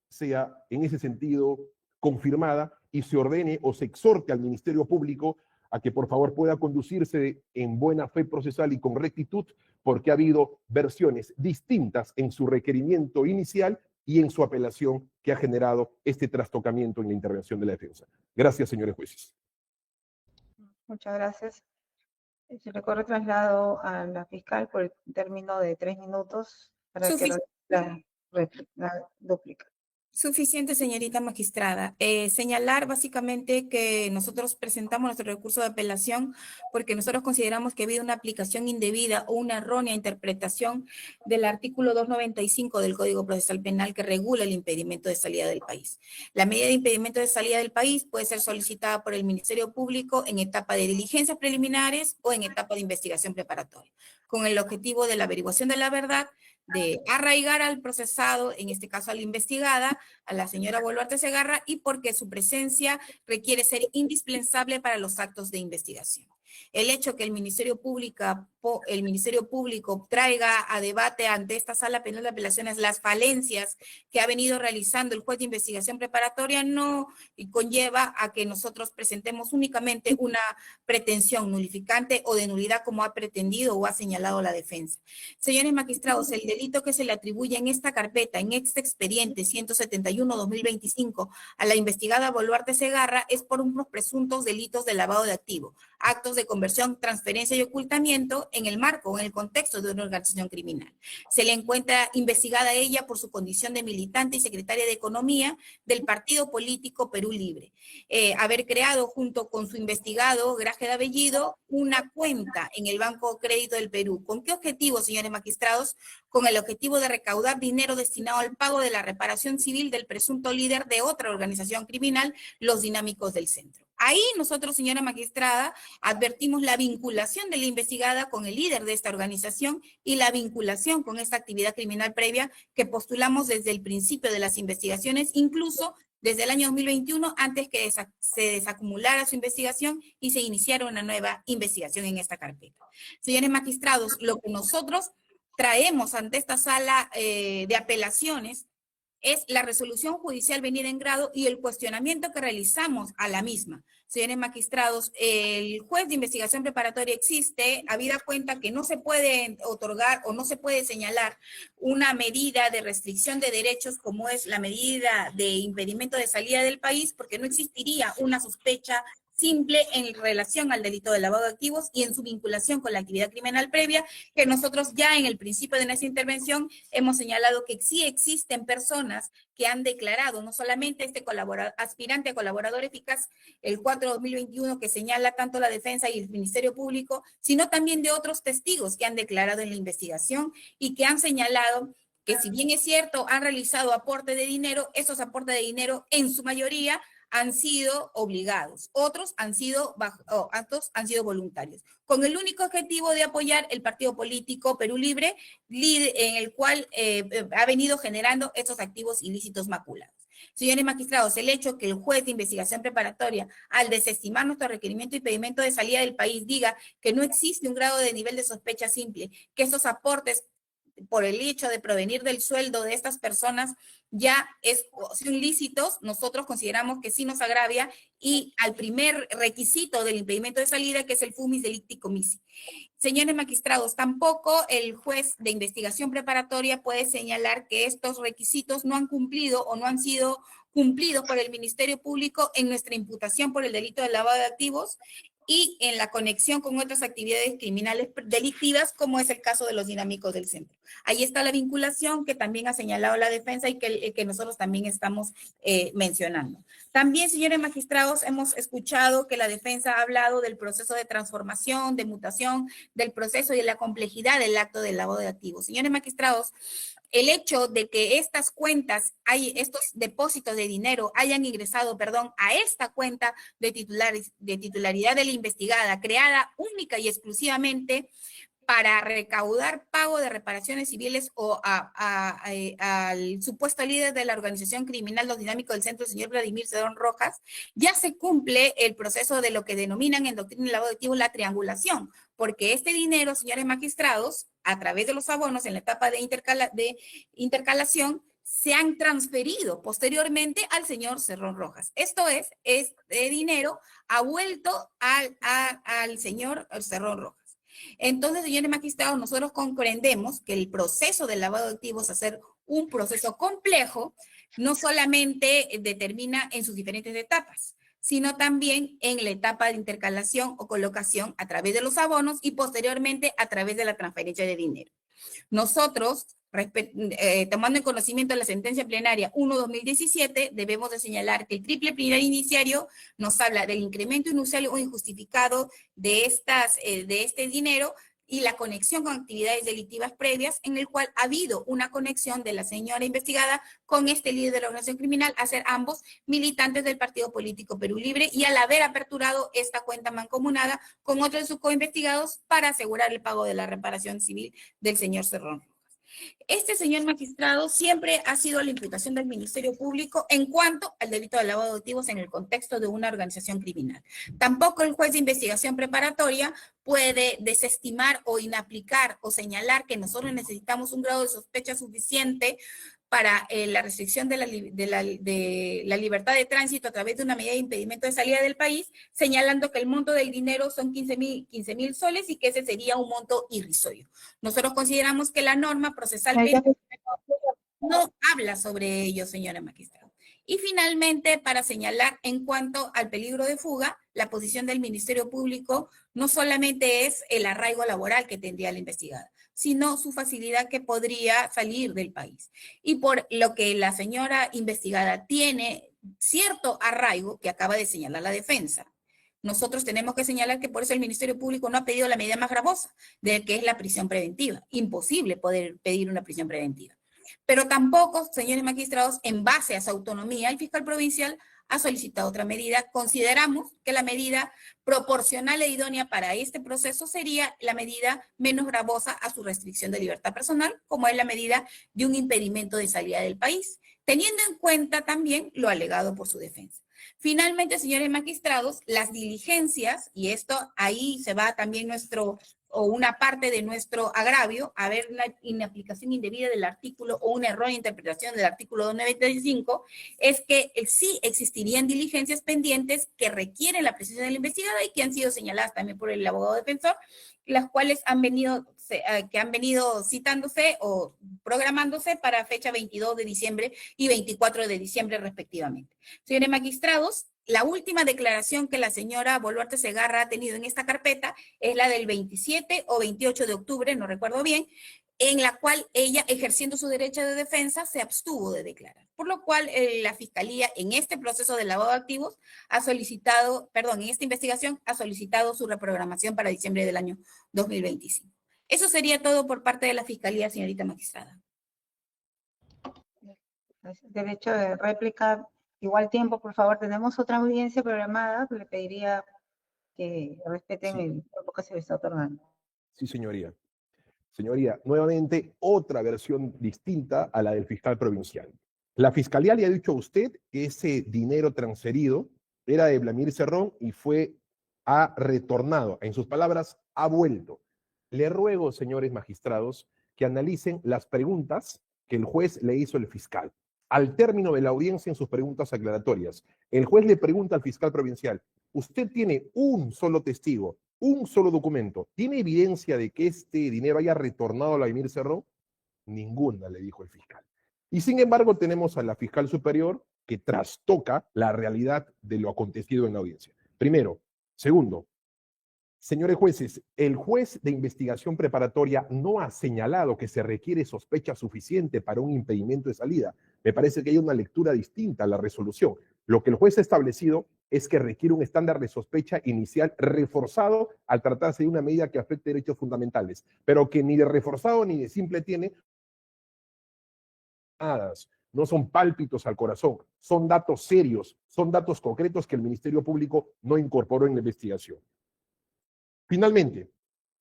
sea en ese sentido confirmada y se ordene o se exhorte al Ministerio Público a que por favor pueda conducirse en buena fe procesal y con rectitud, porque ha habido versiones distintas en su requerimiento inicial y en su apelación que ha generado este trastocamiento en la intervención de la defensa. Gracias, señores jueces. Muchas gracias. Se le corre traslado a la fiscal por el término de 3 minutos para que la duplica. Suficiente, señorita magistrada. Señalar básicamente que nosotros presentamos nuestro recurso de apelación porque nosotros consideramos que ha habido una aplicación indebida o una errónea interpretación del artículo 295 del Código Procesal Penal que regula el impedimento de salida del país. La medida de impedimento de salida del país puede ser solicitada por el Ministerio Público en etapa de diligencias preliminares o en etapa de investigación preparatoria, con el objetivo de la averiguación de la verdad, de arraigar al procesado, en este caso a la investigada, a la señora Boluarte Segarra, y porque su presencia requiere ser indispensable para los actos de investigación. El hecho que el Ministerio Público traiga a debate ante esta Sala Penal de Apelaciones las falencias que ha venido realizando el juez de investigación preparatoria no conlleva a que nosotros presentemos únicamente una pretensión nulificante o de nulidad como ha pretendido o ha señalado la defensa. Señores magistrados, el delito que se le atribuye en esta carpeta, en este expediente 171-2025 a la investigada Boluarte Segarra es por unos presuntos delitos de lavado de activo, actos de conversión, transferencia y ocultamiento en el marco o en el contexto de una organización criminal. Se le encuentra investigada ella por su condición de militante y secretaria de Economía del partido político Perú Libre. Haber creado junto con su investigado, Graje de Abellido, una cuenta en el Banco Crédito del Perú. ¿Con qué objetivo, señores magistrados? Con el objetivo de recaudar dinero destinado al pago de la reparación civil del presunto líder de otra organización criminal, los Dinámicos del Centro. Ahí nosotros, señora magistrada, advertimos la vinculación de la investigada con el líder de esta organización y la vinculación con esta actividad criminal previa que postulamos desde el principio de las investigaciones, incluso desde el año 2021, antes que se desacumulara su investigación y se iniciara una nueva investigación en esta carpeta. Señores magistrados, lo que nosotros traemos ante esta sala de apelaciones es la resolución judicial venida en grado y el cuestionamiento que realizamos a la misma. Señores magistrados, el juez de investigación preparatoria existe, habida cuenta que no se puede otorgar o no se puede señalar una medida de restricción de derechos como es la medida de impedimento de salida del país, porque no existiría una sospecha simple en relación al delito de lavado de activos y en su vinculación con la actividad criminal previa, que nosotros ya en el principio de nuestra intervención hemos señalado que sí existen personas que han declarado, no solamente este aspirante a colaborador eficaz, el 4/2021, que señala tanto la defensa y el Ministerio Público, sino también de otros testigos que han declarado en la investigación y que han señalado que si bien es cierto, han realizado aporte de dinero, esos aportes de dinero en su mayoría han sido obligados, otros han sido voluntarios, con el único objetivo de apoyar el partido político Perú Libre, en el cual ha venido generando estos activos ilícitos maculados. Señores magistrados, el hecho que el juez de investigación preparatoria, al desestimar nuestro requerimiento y pedimento de salida del país, diga que no existe un grado de nivel de sospecha simple, que esos aportes por el hecho de provenir del sueldo de estas personas ya son ilícitos, nosotros consideramos que sí nos agravia y al primer requisito del impedimento de salida, que es el fumis delicti comissi. Señores magistrados, tampoco el juez de investigación preparatoria puede señalar que estos requisitos no han cumplido o no han sido cumplidos por el Ministerio Público en nuestra imputación por el delito de lavado de activos y en la conexión con otras actividades criminales delictivas, como es el caso de los Dinámicos del Centro. Ahí está la vinculación que también ha señalado la defensa y que nosotros también estamos mencionando. También, señores magistrados, hemos escuchado que la defensa ha hablado del proceso de transformación, de mutación, del proceso y de la complejidad del acto de lavado de activos. Señores magistrados, el hecho de que estas cuentas, estos depósitos de dinero hayan ingresado, a esta cuenta de titularidad de la investigada, creada única y exclusivamente para recaudar pago de reparaciones civiles o al supuesto líder de la organización criminal Los Dinámicos del Centro, el señor Vladimir Cedrón Rojas, ya se cumple el proceso de lo que denominan en doctrina y lavado de activos la triangulación, porque este dinero, señores magistrados, a través de los abonos en la etapa de intercalación, se han transferido posteriormente al señor Cerrón Rojas. Esto es, este dinero ha vuelto al señor Cerrón Rojas. Entonces, señores magistrados, nosotros comprendemos que el proceso de lavado de activos a ser un proceso complejo, no solamente determina en sus diferentes etapas, sino también en la etapa de intercalación o colocación a través de los abonos y posteriormente a través de la transferencia de dinero. Nosotros, tomando en conocimiento la sentencia plenaria 1/2017, debemos de señalar que el triple plenario indiciario nos habla del incremento inusual o injustificado de este dinero y la conexión con actividades delictivas previas, en el cual ha habido una conexión de la señora investigada con este líder de la organización criminal, a ser ambos militantes del partido político Perú Libre, y al haber aperturado esta cuenta mancomunada con otros de sus coinvestigados para asegurar el pago de la reparación civil del señor Cerrón. Este señor magistrado siempre ha sido la imputación del Ministerio Público en cuanto al delito de lavado de activos en el contexto de una organización criminal. Tampoco el juez de investigación preparatoria puede desestimar o inaplicar o señalar que nosotros necesitamos un grado de sospecha suficiente para la restricción de la libertad de tránsito a través de una medida de impedimento de salida del país, señalando que el monto del dinero son 15.000 soles y que ese sería un monto irrisorio. Nosotros consideramos que la norma procesalmente no habla sobre ello, señora magistrada. Y finalmente, para señalar en cuanto al peligro de fuga, la posición del Ministerio Público no solamente es el arraigo laboral que tendría la investigada, sino su facilidad que podría salir del país. Y por lo que la señora investigada tiene cierto arraigo que acaba de señalar la defensa, nosotros tenemos que señalar que por eso el Ministerio Público no ha pedido la medida más gravosa, de que es la prisión preventiva. Imposible poder pedir una prisión preventiva. Pero tampoco, señores magistrados, en base a su autonomía, el fiscal provincial ha solicitado otra medida. Consideramos que la medida proporcional e idónea para este proceso sería la medida menos gravosa a su restricción de libertad personal, como es la medida de un impedimento de salida del país, teniendo en cuenta también lo alegado por su defensa. Finalmente, señores magistrados, las diligencias, y esto ahí se va también una parte de nuestro agravio, a ver la inaplicación indebida del artículo o una errónea interpretación del artículo 295, es que sí existirían diligencias pendientes que requieren la presencia de la investigada y que han sido señaladas también por el abogado defensor, las cuales han venido citándose o programándose para fecha 22 de diciembre y 24 de diciembre respectivamente. Señores magistrados, la última declaración que la señora Boluarte Segarra ha tenido en esta carpeta es la del 27 o 28 de octubre, no recuerdo bien, en la cual ella, ejerciendo su derecho de defensa, se abstuvo de declarar. Por lo cual, la Fiscalía, en este proceso de lavado de activos, en esta investigación, ha solicitado su reprogramación para diciembre del año 2025. Eso sería todo por parte de la Fiscalía, señorita magistrada. Derecho de réplica. Igual tiempo, por favor. Tenemos otra audiencia programada, le pediría que respeten el tiempo que se le está otorgando. Sí, señoría. Señoría, nuevamente otra versión distinta a la del fiscal provincial. La Fiscalía le ha dicho a usted que ese dinero transferido era de Vladimir Cerrón y ha retornado, en sus palabras, ha vuelto. Le ruego, señores magistrados, que analicen las preguntas que el juez le hizo al fiscal. Al término de la audiencia, en sus preguntas aclaratorias, el juez le pregunta al fiscal provincial: ¿usted tiene un solo testigo, un solo documento? ¿Tiene evidencia de que este dinero haya retornado a Vladimir Cerrón? Ninguna, le dijo el fiscal. Y sin embargo, tenemos a la fiscal superior que trastoca la realidad de lo acontecido en la audiencia. Primero. Segundo, señores jueces, el juez de investigación preparatoria no ha señalado que se requiere sospecha suficiente para un impedimento de salida. Me parece que hay una lectura distinta a la resolución. Lo que el juez ha establecido es que requiere un estándar de sospecha inicial reforzado al tratarse de una medida que afecte derechos fundamentales, pero que ni de reforzado ni de simple tiene. No son pálpitos al corazón, son datos serios, son datos concretos que el Ministerio Público no incorporó en la investigación. Finalmente,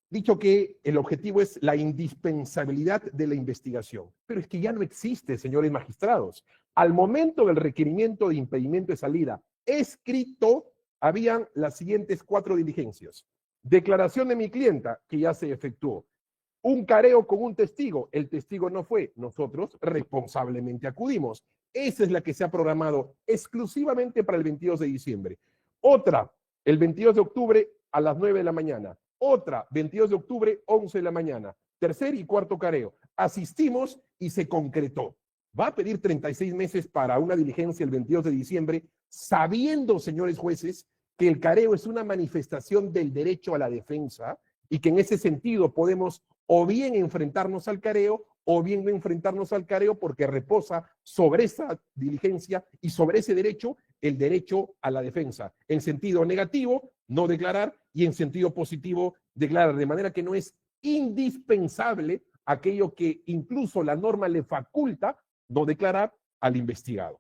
dicho que el objetivo es la indispensabilidad de la investigación, pero es que ya no existe, señores magistrados. Al momento del requerimiento de impedimento de salida escrito, habían las siguientes 4 diligencias. Declaración de mi clienta, que ya se efectuó. Un careo con un testigo, el testigo no fue, nosotros responsablemente acudimos. Esa es la que se ha programado exclusivamente para el 22 de diciembre. Otra, el 22 de octubre a las 9 de la mañana. Otra, 22 de octubre, 11 de la mañana. Tercer y cuarto careo. asistimos y se concretó. Va a pedir 36 meses para una diligencia el 22 de diciembre, sabiendo, señores jueces, que el careo es una manifestación del derecho a la defensa y que en ese sentido podemos o bien enfrentarnos al careo o bien no enfrentarnos al careo porque reposa sobre esa diligencia y sobre ese derecho el derecho a la defensa. En sentido negativo, no declarar, y en sentido positivo, declarar, de manera que no es indispensable aquello que incluso la norma le faculta no declarar al investigado.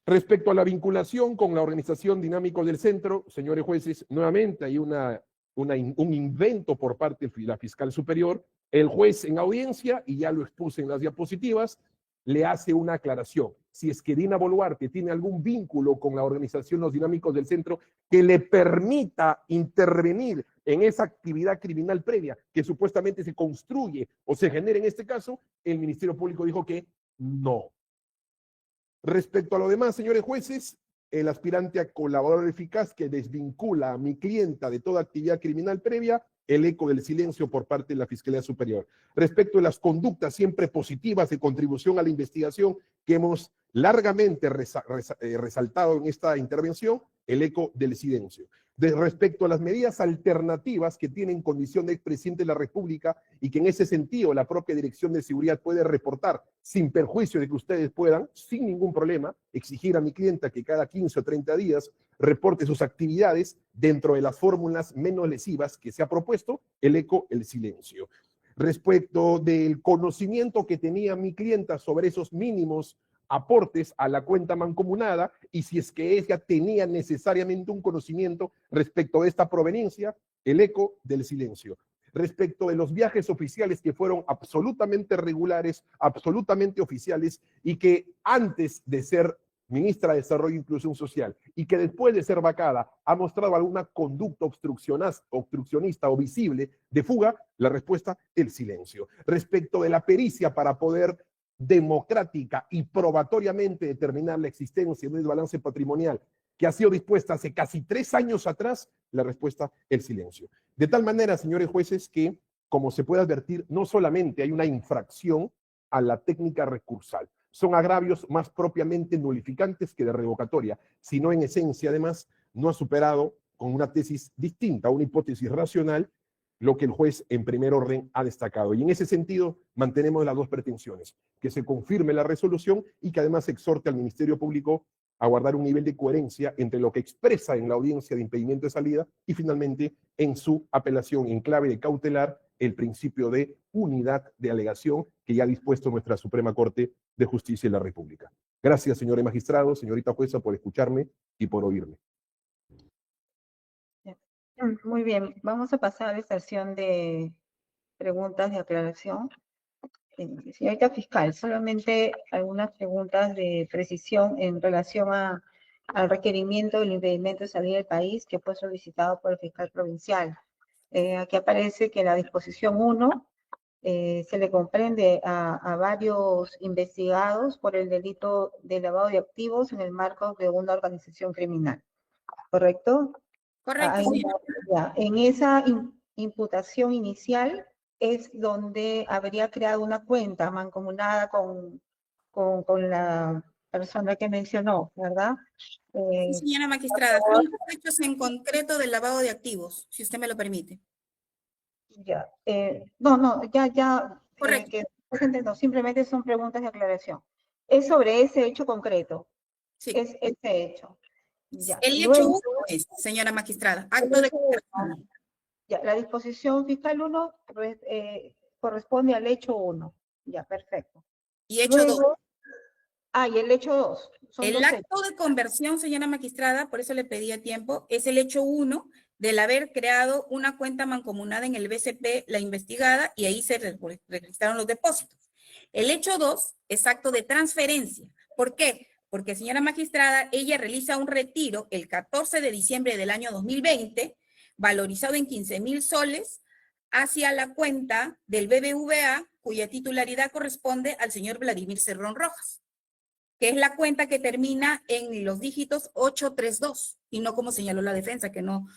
Respecto a la vinculación con la organización Dinámicos del Centro, señores jueces, nuevamente hay un invento por parte de la fiscal superior. El juez en audiencia, y ya lo expuse en las diapositivas, le hace una aclaración. Si es que Dina Boluarte tiene algún vínculo con la organización Los Dinámicos del Centro que le permita intervenir en esa actividad criminal previa que supuestamente se construye o se genera en este caso, el Ministerio Público dijo que no. Respecto a lo demás, señores jueces, el aspirante a colaborador eficaz que desvincula a mi clienta de toda actividad criminal previa, el eco del silencio por parte de la Fiscalía Superior. Respecto de las conductas siempre positivas de contribución a la investigación que hemos largamente resaltado en esta intervención, el eco del silencio. Respecto a las medidas alternativas que tienen condición de expresidente de la República y que en ese sentido la propia Dirección de Seguridad puede reportar sin perjuicio de que ustedes puedan, sin ningún problema, exigir a mi clienta que cada 15 o 30 días reporte sus actividades dentro de las fórmulas menos lesivas que se ha propuesto, el eco, el silencio. Respecto del conocimiento que tenía mi clienta sobre esos mínimos aportes a la cuenta mancomunada y si es que ella tenía necesariamente un conocimiento respecto de esta proveniencia, el eco del silencio. Respecto de los viajes oficiales que fueron absolutamente regulares, absolutamente oficiales y que antes de ser ministra de Desarrollo e Inclusión Social y que después de ser vacada ha mostrado alguna conducta obstruccionista o visible de fuga, la respuesta, el silencio. Respecto de la pericia para poder democrática y probatoriamente determinar la existencia de un desbalance patrimonial que ha sido dispuesta hace casi 3 años atrás, la respuesta, el silencio. De tal manera, señores jueces, que, como se puede advertir, no solamente hay una infracción a la técnica recursal, son agravios más propiamente nulificantes que de revocatoria, sino en esencia, además, no ha superado con una tesis distinta, una hipótesis racional, lo que el juez en primer orden ha destacado. Y en ese sentido mantenemos las dos pretensiones, que se confirme la resolución y que además exhorte al Ministerio Público a guardar un nivel de coherencia entre lo que expresa en la audiencia de impedimento de salida y finalmente en su apelación en clave de cautelar el principio de unidad de alegación que ya ha dispuesto nuestra Suprema Corte de Justicia de la República. Gracias, señores magistrados, señorita jueza, por escucharme y por oírme. Muy bien, vamos a pasar a la sesión de preguntas de aclaración. Señorita fiscal, solamente algunas preguntas de precisión en relación al requerimiento del impedimento de salida del país que fue solicitado por el fiscal provincial. Aquí aparece que en la disposición 1 se le comprende a varios investigados por el delito de lavado de activos en el marco de una organización criminal, ¿correcto? Correcto. En esa imputación inicial es donde habría creado una cuenta mancomunada con la persona que mencionó, ¿verdad? Sí, señora magistrada, son los hechos en concreto del lavado de activos, si usted me lo permite. Ya, ya. Correcto. No, simplemente son preguntas de aclaración. Es sobre ese hecho concreto. Sí. Es ese hecho. Ya. El Luego, hecho 1 es, señora magistrada, acto de... Ya, la disposición fiscal 1 corresponde al hecho 1. Ya, perfecto. Y hecho 2. Y el hecho 2. El acto de conversión, señora magistrada, por eso le pedía tiempo, es el hecho 1 del haber creado una cuenta mancomunada en el BCP, la investigada, y ahí se registraron los depósitos. El hecho 2 es acto de transferencia. ¿Por qué? Porque, señora magistrada, ella realiza un retiro el 14 de diciembre del año 2020, valorizado en 15,000 soles, hacia la cuenta del BBVA, cuya titularidad corresponde al señor Vladimir Cerrón Rojas, que es la cuenta que termina en los dígitos 832, y no como señaló la defensa, que no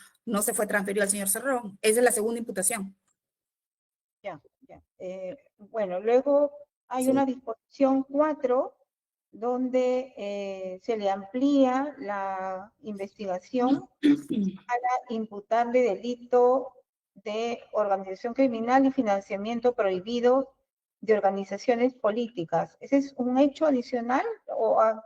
se fue transferido al señor Cerrón. Esa es la segunda imputación. Ya. Bueno, luego hay Sí. una disposición 4 donde se le amplía la investigación para imputarle delito de organización criminal y financiamiento prohibido de organizaciones políticas. ¿Ese es un hecho adicional o a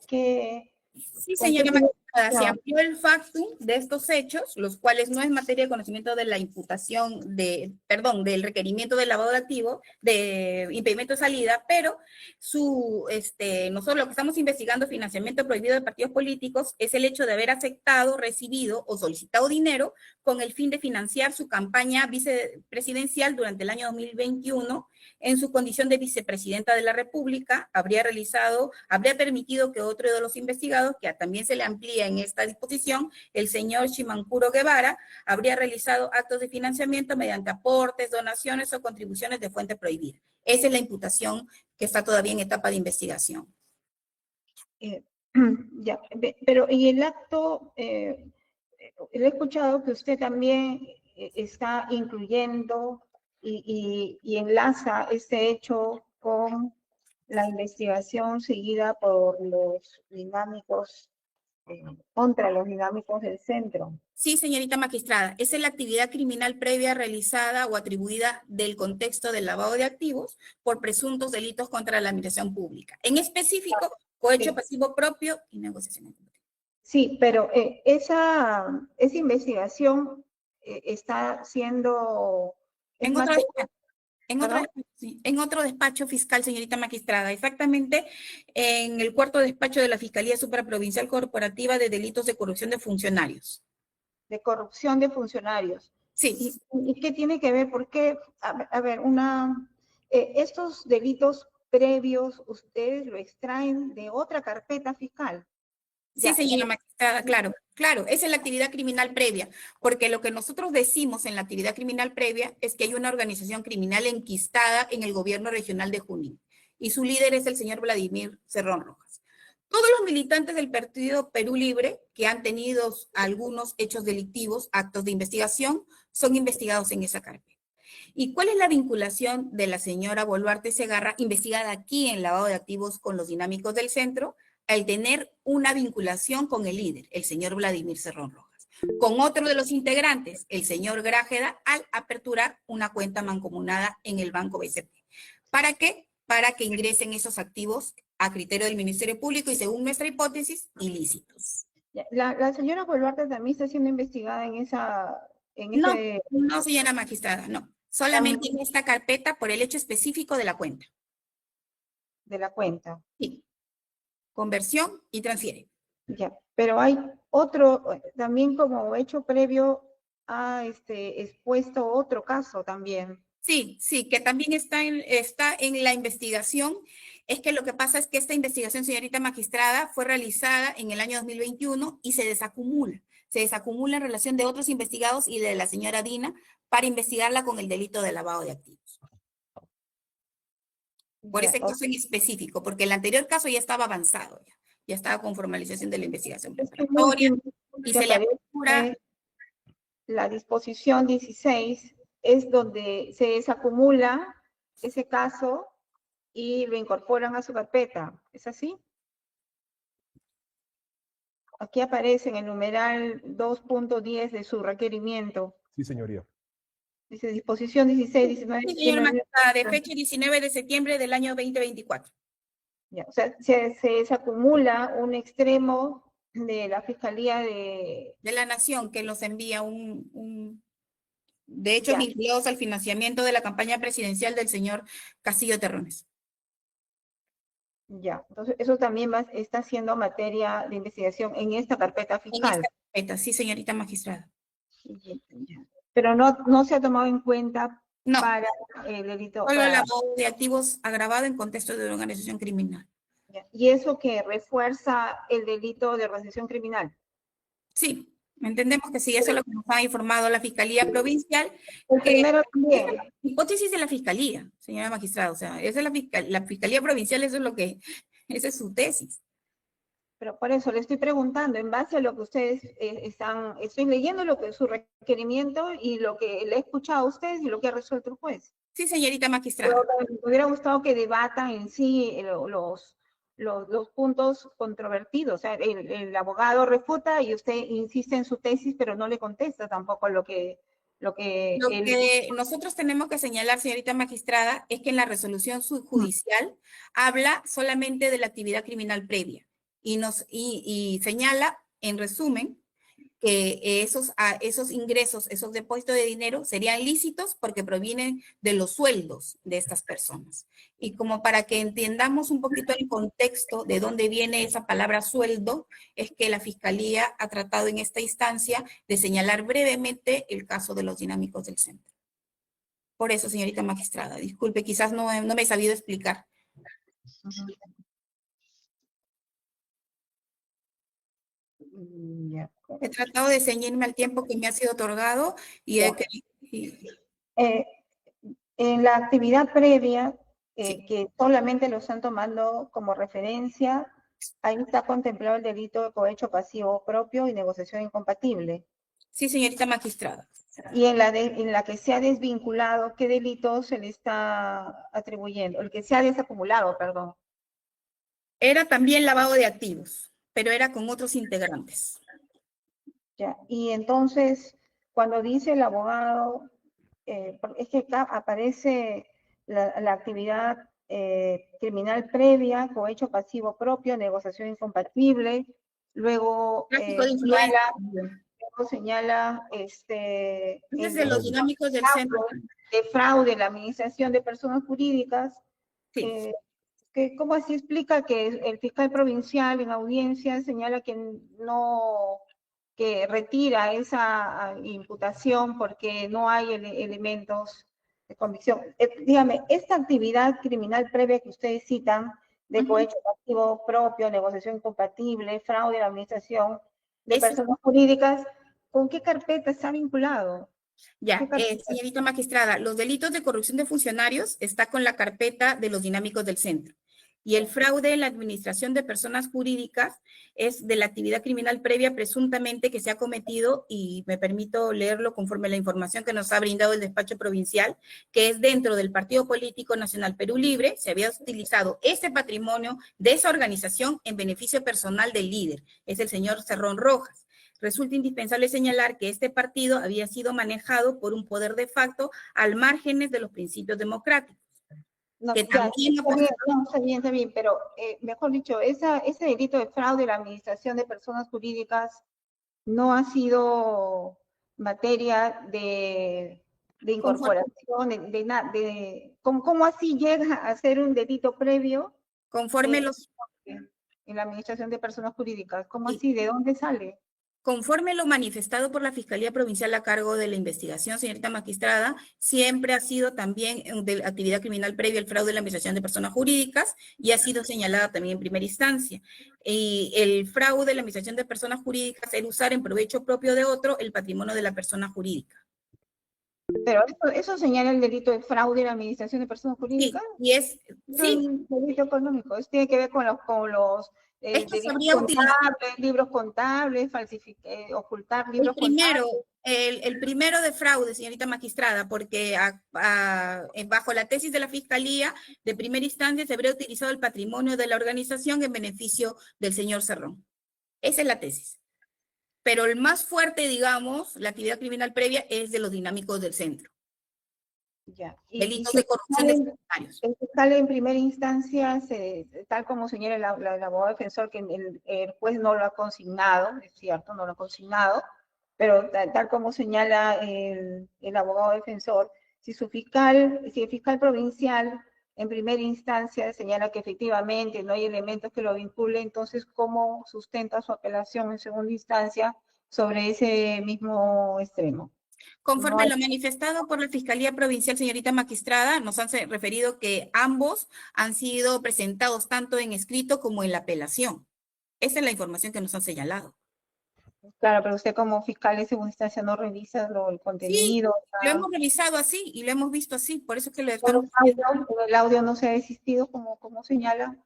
qué? Sí, ¿Con qué señora magistrada, se tiene- amplió el factum de estos hechos, los cuales no es materia de conocimiento de la imputación del requerimiento de lavado de activo, de impedimento de salida, pero nosotros lo que estamos investigando, financiamiento prohibido de partidos políticos, es el hecho de haber aceptado, recibido o solicitado dinero con el fin de financiar su campaña vicepresidencial durante el año 2021 en su condición de vicepresidenta de la República. Habría permitido que otro de los investigados, que también se le amplía en esta disposición, el señor Shimankuro Guevara, habría realizado actos de financiamiento mediante aportes, donaciones o contribuciones de fuente prohibida. Esa es la imputación que está todavía en etapa de investigación. Ya, pero y el acto, he escuchado que usted también está incluyendo y enlaza este hecho con la investigación seguida por los dinámicos, contra los dinámicos del centro. Sí, señorita magistrada, esa es la actividad criminal previa realizada o atribuida del contexto del lavado de activos por presuntos delitos contra la administración pública. En específico, cohecho Sí. pasivo propio y negociación. Sí, pero esa investigación está siendo, es En otro materia, despacho, ¿perdón? en otro despacho fiscal, señorita magistrada, exactamente en el cuarto despacho de la Fiscalía Supraprovincial Corporativa de Delitos de Corrupción de Funcionarios. De corrupción de funcionarios. Sí. ¿Y qué tiene que ver? Porque, a ver, estos delitos previos, ustedes lo extraen de otra carpeta fiscal. Sí, Ya, señora magistrada, claro, esa es la actividad criminal previa, porque lo que nosotros decimos en la actividad criminal previa es que hay una organización criminal enquistada en el gobierno regional de Junín, y su líder es el señor Vladimir Cerrón Rojas. Todos los militantes del Partido Perú Libre que han tenido algunos hechos delictivos, actos de investigación, son investigados en esa carpeta. ¿Y cuál es la vinculación de la señora Boluarte Segarra, investigada aquí en lavado de activos con los dinámicos del centro, al tener una vinculación con el líder, el señor Vladimir Cerrón Rojas, con otro de los integrantes, el señor Grájeda, al aperturar una cuenta mancomunada en el Banco BCP? ¿Para qué? Para que ingresen esos activos a criterio del Ministerio Público y, según nuestra hipótesis, ilícitos. la señora Boluarte también está siendo investigada en ese... No, señora magistrada, no. Solamente en esta carpeta por el hecho específico de la cuenta. De la cuenta. Sí. Conversión y transfiere. Ya, pero hay otro, también como hecho previo, ha expuesto otro caso también. Sí, que también está en la investigación. Es que lo que pasa es que esta investigación, señorita magistrada, fue realizada en el año 2021 y se desacumula. Se desacumula en relación de otros investigados y de la señora Dina para investigarla con el delito de lavado de activos. Por ese caso en específico, porque el anterior caso ya estaba avanzado, ya estaba con formalización de la investigación preparatoria y se le apura. La disposición 16 es donde se desacumula ese caso y lo incorporan a su carpeta. ¿Es así? Aquí aparece en el numeral 2.10 de su requerimiento. Sí, señoría. Dice disposición 16, 19. Sí, señora magistrada, de fecha 19 de septiembre del año 2024. Ya, o sea, se desacumula un extremo de la Fiscalía de la Nación, que nos envía de hecho, vinculados al financiamiento de la campaña presidencial del señor Castillo Terrones. Ya, entonces eso también está siendo materia de investigación en esta carpeta fiscal. En esta carpeta, sí, señorita magistrada. Pero no se ha tomado en cuenta no, para el delito. Solo el lavado de activos agravado en contexto de organización criminal. ¿Y eso que refuerza el delito de organización criminal? Sí, entendemos que sí, eso es lo que nos ha informado la Fiscalía Provincial. El primero también. Hipótesis de la Fiscalía, señora magistrada, o sea, esa es la Fiscalía Provincial, eso es lo que, esa es su tesis. Pero por eso le estoy preguntando, en base a lo que ustedes estoy leyendo lo que es su requerimiento y lo que le he escuchado a ustedes y lo que ha resuelto el juez. Sí, señorita magistrada. Pero me hubiera gustado que debatan en sí los puntos controvertidos. O sea, el abogado refuta y usted insiste en su tesis, pero no le contesta tampoco lo que Lo él... que nosotros tenemos que señalar, señorita magistrada, es que en la resolución judicial habla solamente de la actividad criminal previa y señala, en resumen, que esos ingresos, esos depósitos de dinero serían lícitos porque provienen de los sueldos de estas personas. Y como para que entendamos un poquito el contexto de dónde viene esa palabra sueldo, es que la Fiscalía ha tratado en esta instancia de señalar brevemente el caso de los dinámicos del centro. Por eso, señorita magistrada, disculpe, quizás no me he sabido explicar. Ya. He tratado de ceñirme al tiempo que me ha sido otorgado y En la actividad previa, sí. que solamente lo están tomando como referencia, ahí está contemplado el delito de cohecho pasivo propio y negociación incompatible. Sí, señorita magistrada. Y en la que se ha desvinculado, ¿qué delito se le está atribuyendo? El que se ha desacumulado, perdón. Era también lavado de activos, pero era con otros integrantes. Ya. Y entonces, cuando dice el abogado, es que acá aparece la actividad criminal previa, cohecho pasivo propio, negociación incompatible, luego Tráfico de influencia. señala Es de los dinámicos del centro. de fraude en la administración de personas jurídicas. Sí. ¿Cómo así explica que el fiscal provincial en audiencia señala que retira esa imputación porque no hay elementos de convicción? Dígame, esta actividad criminal previa que ustedes citan, de cohecho pasivo propio, negociación incompatible, fraude en la administración de personas jurídicas, ¿con qué carpeta está vinculado? Ya, señorita magistrada, los delitos de corrupción de funcionarios está con la carpeta de los dinámicos del centro. Y el fraude en la administración de personas jurídicas es de la actividad criminal previa presuntamente que se ha cometido, y me permito leerlo conforme a la información que nos ha brindado el despacho provincial, que es dentro del Partido Político Nacional Perú Libre. Se había utilizado ese patrimonio de esa organización en beneficio personal del líder, es el señor Cerrón Rojas. Resulta indispensable señalar que este partido había sido manejado por un poder de facto al márgenes de los principios democráticos. No, Que ya, también está bien, pero mejor dicho, ese delito de fraude en la administración de personas jurídicas no ha sido materia de incorporación, ¿cómo así llega a ser un delito previo conforme los en la administración de personas jurídicas? ¿Cómo así? ¿De dónde sale? Conforme lo manifestado por la Fiscalía Provincial a cargo de la investigación, señorita magistrada, siempre ha sido también de actividad criminal previa el fraude en la administración de personas jurídicas y ha sido señalada también en primera instancia. Y el fraude en la administración de personas jurídicas es usar en provecho propio de otro el patrimonio de la persona jurídica. Pero eso señala el delito de fraude en la administración de personas jurídicas. Sí, y es un delito económico. Eso tiene que ver con los esto se habría utilizado. Libros contables, ocultar libros contables. contables. El primero de fraude, señorita magistrada, porque bajo la tesis de la Fiscalía de primera instancia se habría utilizado el patrimonio de la organización en beneficio del señor Cerrón. Esa es la tesis. Pero el más fuerte, digamos, la actividad criminal previa es de los dinámicos del centro. Ya. Delitos de corrupción de funcionarios. El fiscal en primera instancia, tal como señala el abogado defensor, que el juez no lo ha consignado, es cierto, no lo ha consignado, pero tal como señala el abogado defensor, si el fiscal provincial en primera instancia señala que efectivamente no hay elementos que lo vinculen, entonces, ¿cómo sustenta su apelación en segunda instancia sobre ese mismo extremo? Conforme lo manifestado por la Fiscalía Provincial, señorita magistrada, nos han referido que ambos han sido presentados tanto en escrito como en la apelación. Esa es la información que nos han señalado. Claro, pero usted como fiscal en segunda instancia no revisa el contenido. Sí, lo hemos revisado así y lo hemos visto así, por eso es que lo estamos... El audio no se ha desistido, como señala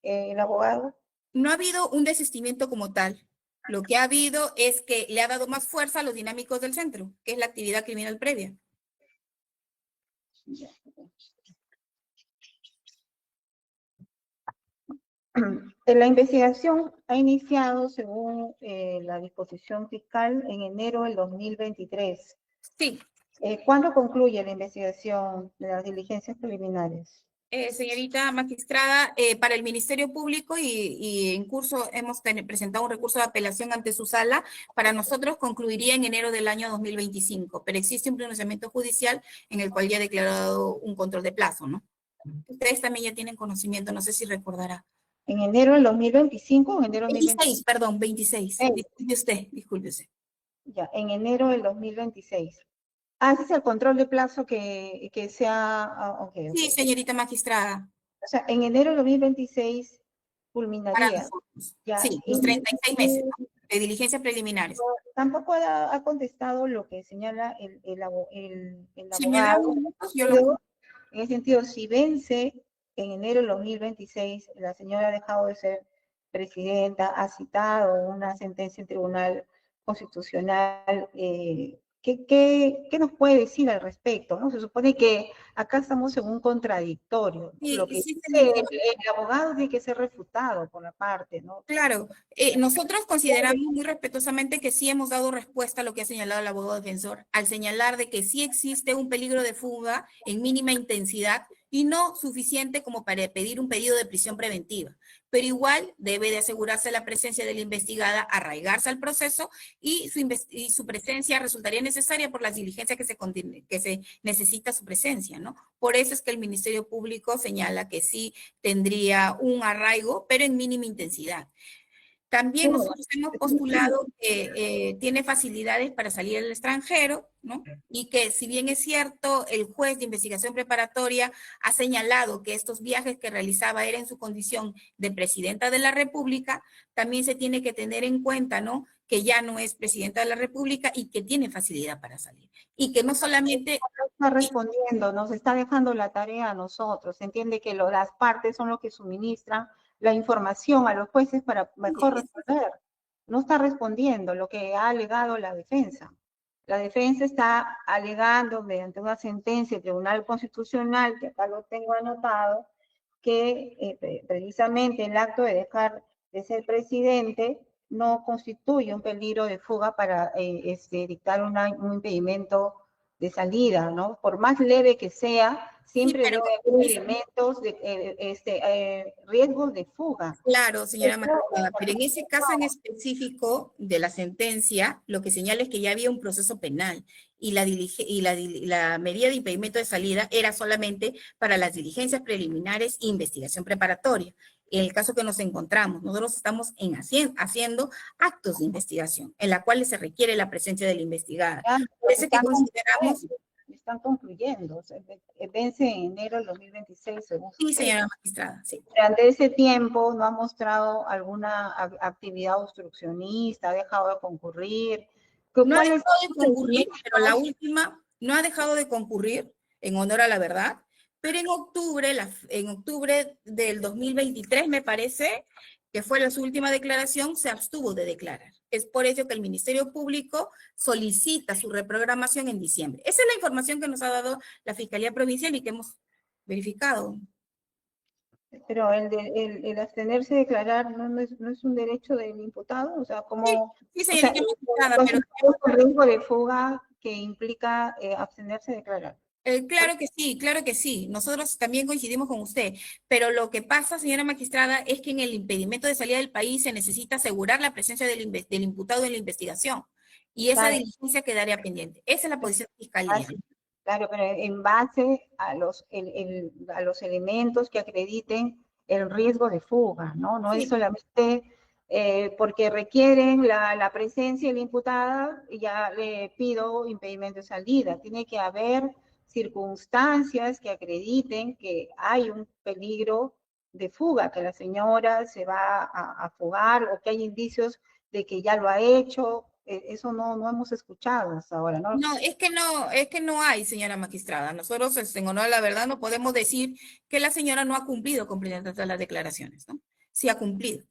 el abogado. No ha habido un desistimiento como tal. Lo que ha habido es que le ha dado más fuerza a los dinámicos del centro, que es la actividad criminal previa. Ya. La investigación ha iniciado, según la disposición fiscal, en enero del 2023. Sí, ¿Cuándo concluye la investigación de las diligencias preliminares? señorita magistrada, para el Ministerio Público y en curso hemos presentado un recurso de apelación ante su sala. Para nosotros concluiría en enero del año 2025, pero existe un pronunciamiento judicial en el cual ya ha declarado un control de plazo, ¿no? Ustedes también ya tienen conocimiento, no sé si recordará. ¿En enero del 2025 o en enero del 26, perdón, 26. 2026? Disculpe usted. Ya, en enero del 2026. Ese es el control de plazo que se ha... ok. Sí, señorita magistrada, O sea, en enero del 2026 para culminaría. nosotros. Ya, Sí, los 36 meses, ¿no? De diligencias preliminares. Tampoco ha contestado lo que señala el Si me da abogado. minutos, yo lo... En ese sentido, si vence en enero del 2026, la señora ha dejado de ser presidenta, ha citado una sentencia en tribunal constitucional. ¿Qué nos puede decir al respecto? ¿No? Se supone que acá estamos en un contradictorio. Sí, Lo que sí, dice señorita. el abogado tiene que ser refutado por la parte, ¿no? Claro, nosotros consideramos muy respetuosamente que sí hemos dado respuesta a lo que ha señalado el abogado defensor, al señalar de que sí existe un peligro de fuga en mínima intensidad y no suficiente como para pedir un pedido de prisión preventiva, pero igual debe de asegurarse la presencia de la investigada, arraigarse al proceso y su presencia resultaría necesaria por las diligencias que se necesita su presencia, ¿no? Por eso es que el Ministerio Público señala que sí tendría un arraigo, pero en mínima intensidad. También nosotros hemos postulado que tiene facilidades para salir al extranjero, ¿no? Y que si bien es cierto, el juez de investigación preparatoria ha señalado que estos viajes que realizaba era en su condición de presidenta de la República, también se tiene que tener en cuenta, ¿no? Que ya no es presidenta de la República y que tiene facilidad para salir. Y que no solamente... Está respondiendo, nos está dejando la tarea a nosotros. Se entiende que las partes son los que suministran la información a los jueces para mejor responder. No está respondiendo lo que ha alegado la defensa. La defensa está alegando mediante una sentencia del Tribunal Constitucional, que acá lo tengo anotado, que precisamente el acto de dejar de ser presidente no constituye un peligro de fuga para dictar un impedimento de salida, ¿no? Por más leve que sea, siempre debe haber elementos de riesgos de fuga. Claro, señora magistrada, pero en ese caso en específico de la sentencia, lo que señala es que ya había un proceso penal y la medida de impedimento de salida era solamente para las diligencias preliminares e investigación preparatoria. En el caso que nos encontramos, nosotros estamos haciendo actos de investigación en la cual se requiere la presencia de la investigada. Por eso es que consideramos... Están concluyendo, o sea, vence en enero del 2026, según Sí, señora magistrada, sí. Durante ese tiempo no ha mostrado alguna actividad obstruccionista, ha dejado de concurrir. No ha dejado de concurrir, pero la última no ha dejado de concurrir, en honor a la verdad, pero en octubre del 2023, me parece, que fue su última declaración, se abstuvo de declarar. Es por ello que el Ministerio Público solicita su reprogramación en diciembre. Esa es la información que nos ha dado la Fiscalía Provincial y que hemos verificado. Pero el abstenerse de declarar no es un derecho del imputado, o sea, como... Sí, señorita magistrada, pero... un riesgo de fuga que implica abstenerse de declarar. Claro que sí. Nosotros también coincidimos con usted, pero lo que pasa, señora magistrada, es que en el impedimento de salida del país se necesita asegurar la presencia del imputado en la investigación y esa diligencia quedaría pendiente. Esa es la posición de fiscalía. Claro, pero en base a los elementos que acrediten el riesgo de fuga, ¿no? No es solamente porque requieren la presencia de la imputada y ya le pido impedimento de salida. Tiene que haber circunstancias que acrediten que hay un peligro de fuga, que la señora se va a fugar o que hay indicios de que ya lo ha hecho. Eso no hemos escuchado hasta ahora, ¿no? No, es que no hay, señora magistrada. Nosotros, en honor a la verdad, no podemos decir que la señora no ha cumplido con todas las declaraciones, ¿no? Sí ha cumplido.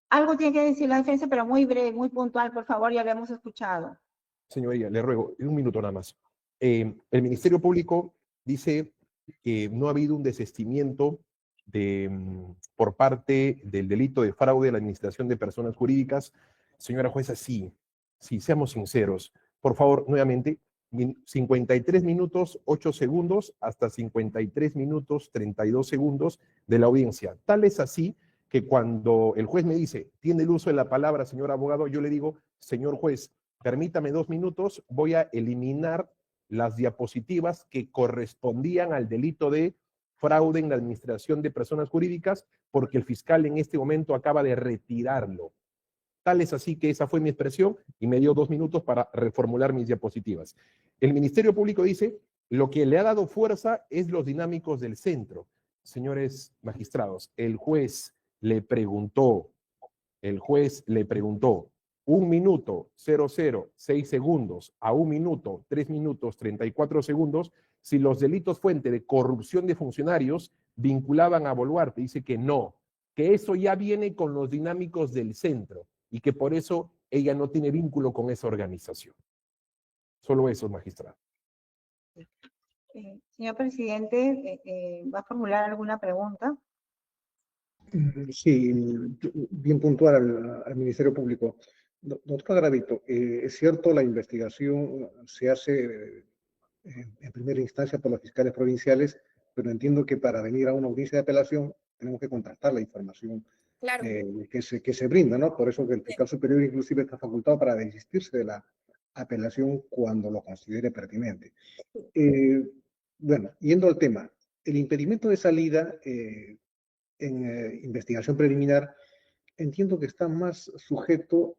Algo tiene que decir la defensa, pero muy breve, muy puntual, por favor, ya lo hemos escuchado. Señoría, le ruego, un minuto nada más. El Ministerio Público dice que no ha habido un desistimiento por parte del delito de fraude a la administración de personas jurídicas. Señora jueza, sí, seamos sinceros. Por favor, nuevamente, 53 minutos 8 segundos hasta 53 minutos 32 segundos de la audiencia. Tal es así que cuando el juez me dice, tiene el uso de la palabra, señor abogado, yo le digo, señor juez, permítame 2 minutos, voy a eliminar las diapositivas que correspondían al delito de fraude en la administración de personas jurídicas, porque el fiscal en este momento acaba de retirarlo. Tal es así que esa fue mi expresión y me dio 2 minutos para reformular mis diapositivas. El Ministerio Público dice, lo que le ha dado fuerza es los dinámicos del centro. Señores magistrados, el juez le preguntó, 1 minuto 006 segundos a 1 minuto 3 minutos 34 segundos si los delitos fuente de corrupción de funcionarios vinculaban a Boluarte. Dice que no, que eso ya viene con los dinámicos del centro y que por eso ella no tiene vínculo con esa organización. Solo eso, magistrado. Señor presidente, ¿va a formular alguna pregunta? Sí, bien puntual al Ministerio Público. Doctor Garavito, es cierto, la investigación se hace en primera instancia por los fiscales provinciales, pero entiendo que para venir a una audiencia de apelación tenemos que contrastar la información Claro. que se brinda, ¿no? Por eso que el fiscal superior inclusive está facultado para desistirse de la apelación cuando lo considere pertinente. Bueno, yendo al tema, el impedimento de salida en investigación preliminar, entiendo que está más sujeto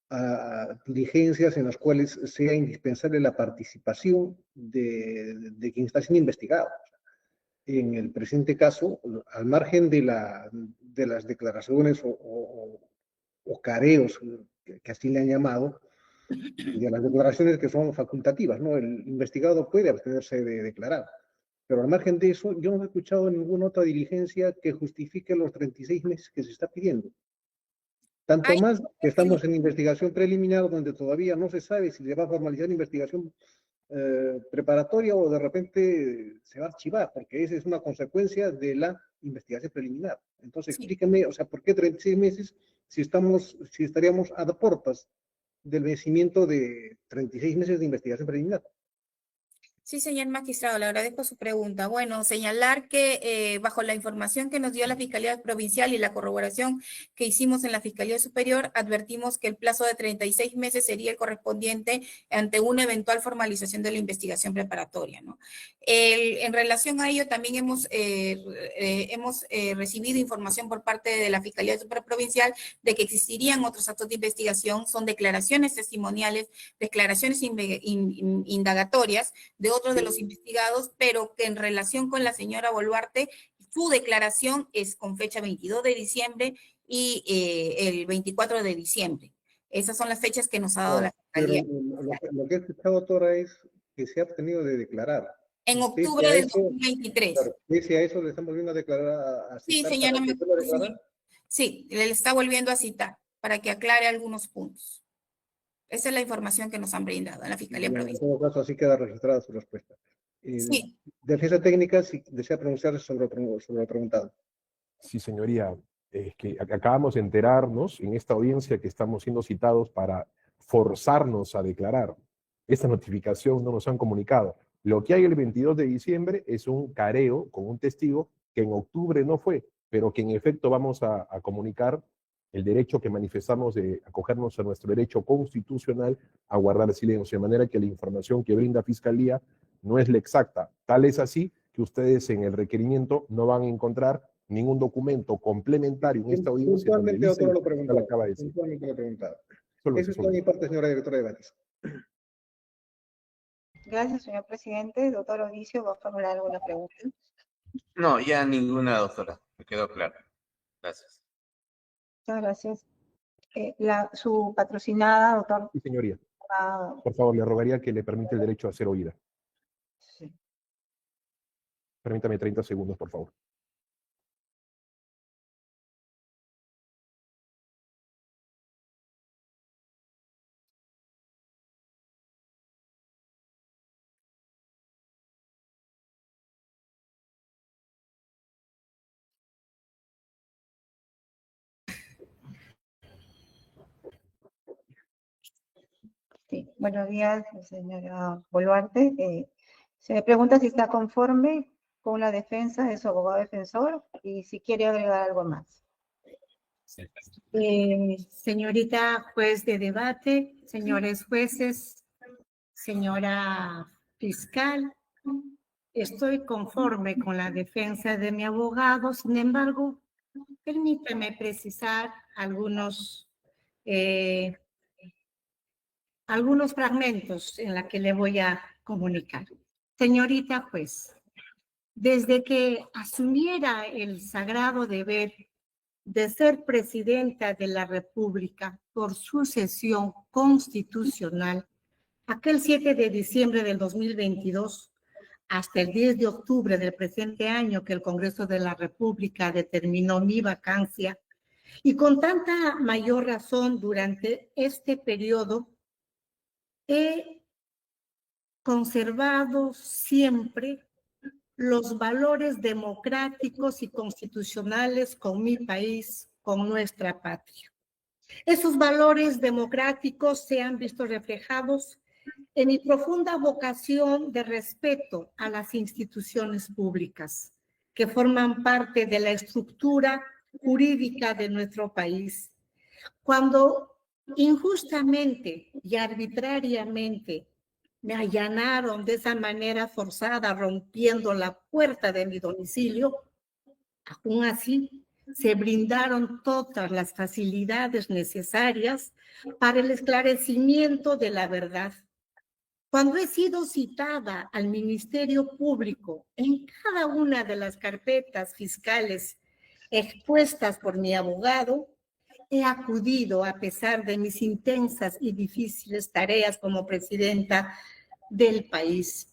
a diligencias en las cuales sea indispensable la participación de quien está siendo investigado. En el presente caso, al margen de las declaraciones o careos, que así le han llamado, de las declaraciones que son facultativas, ¿no? El investigado puede abstenerse de declarar. Pero al margen de eso, yo no he escuchado ninguna otra diligencia que justifique los 36 meses que se está pidiendo. Tanto más que estamos en investigación preliminar, donde todavía no se sabe si se va a formalizar investigación preparatoria o de repente se va a archivar, porque esa es una consecuencia de la investigación preliminar. Entonces, explíqueme, o sea, ¿por qué 36 meses si estaríamos a puertas del vencimiento de 36 meses de investigación preliminar? Sí, señor magistrado, le agradezco su pregunta. Bueno, señalar que bajo la información que nos dio la Fiscalía Provincial y la corroboración que hicimos en la Fiscalía Superior, advertimos que el plazo de 36 meses sería el correspondiente ante una eventual formalización de la investigación preparatoria, ¿no? En relación a ello, también hemos recibido información por parte de la Fiscalía Provincial de que existirían otros actos de investigación, son declaraciones testimoniales, declaraciones indagatorias de otros de los investigados, pero que en relación con la señora Boluarte, su declaración es con fecha 22 de diciembre y el 24 de diciembre. Esas son las fechas que nos ha dado la Fiscalía. Lo que he escuchado, doctora, es que se ha abstenido de declarar. En octubre del 2023. Claro, pese a eso le estamos volviendo a declarar, a Sí, citar señora. para que vuelva a declarar. Sí, le está volviendo a citar para que aclare algunos puntos. Esa es la información que nos han brindado en la Fiscalía Provincial. En todo caso, así queda registrada su respuesta. Sí. Defensa técnica, si desea pronunciarse sobre lo preguntado. Sí, señoría, es que acabamos de enterarnos en esta audiencia que estamos siendo citados para forzarnos a declarar. Esta notificación no nos han comunicado. Lo que hay el 22 de diciembre es un careo con un testigo que en octubre no fue, pero que en efecto vamos a comunicar el derecho que manifestamos de acogernos a nuestro derecho constitucional a guardar silencio, de manera que la información que brinda Fiscalía no es la exacta. Tal es así que ustedes en el requerimiento no van a encontrar ningún documento complementario en esta audiencia. Puntualmente, doctora, lo preguntaba. Puntualmente lo preguntaba. Eso es por mi parte, señora directora de debates. Gracias, señor presidente. Doctor Odicio, ¿va a formular alguna pregunta? No, ya ninguna, doctora. Me quedó claro. Gracias. Muchas gracias. Su patrocinada, doctor. Sí, señoría. Por favor, le rogaría que le permita el derecho a ser oída. Sí. Permítame 30 segundos, por favor. Sí, buenos días, señora Boluarte. Se me pregunta si está conforme con la defensa de su abogado defensor y si quiere agregar algo más. Señorita juez de debate, señores jueces, señora fiscal, estoy conforme con la defensa de mi abogado. Sin embargo, permítame precisar algunos fragmentos en la que le voy a comunicar. Señorita juez, desde que asumiera el sagrado deber de ser presidenta de la República por sucesión constitucional, aquel 7 de diciembre del 2022, hasta el 10 de octubre del presente año que el Congreso de la República determinó mi vacancia, y con tanta mayor razón durante este periodo, he conservado siempre los valores democráticos y constitucionales con mi país, con nuestra patria. Esos valores democráticos se han visto reflejados en mi profunda vocación de respeto a las instituciones públicas que forman parte de la estructura jurídica de nuestro país. Cuando injustamente y arbitrariamente me allanaron de esa manera forzada, rompiendo la puerta de mi domicilio, aún así se brindaron todas las facilidades necesarias para el esclarecimiento de la verdad. Cuando he sido citada al Ministerio Público en cada una de las carpetas fiscales expuestas por mi abogado, he acudido a pesar de mis intensas y difíciles tareas como presidenta del país.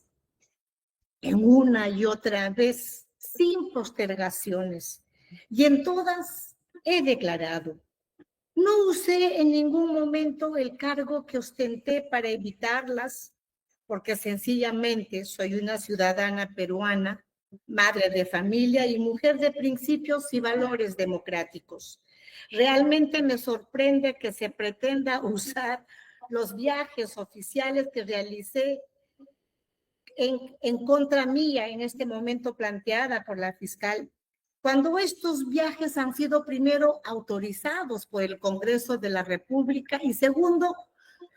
En una y otra vez, sin postergaciones, y en todas he declarado: no usé en ningún momento el cargo que ostenté para evitarlas, porque sencillamente soy una ciudadana peruana, madre de familia y mujer de principios y valores democráticos. Realmente me sorprende que se pretenda usar los viajes oficiales que realicé en contra mía en este momento planteada por la fiscal, cuando estos viajes han sido primero autorizados por el Congreso de la República y segundo,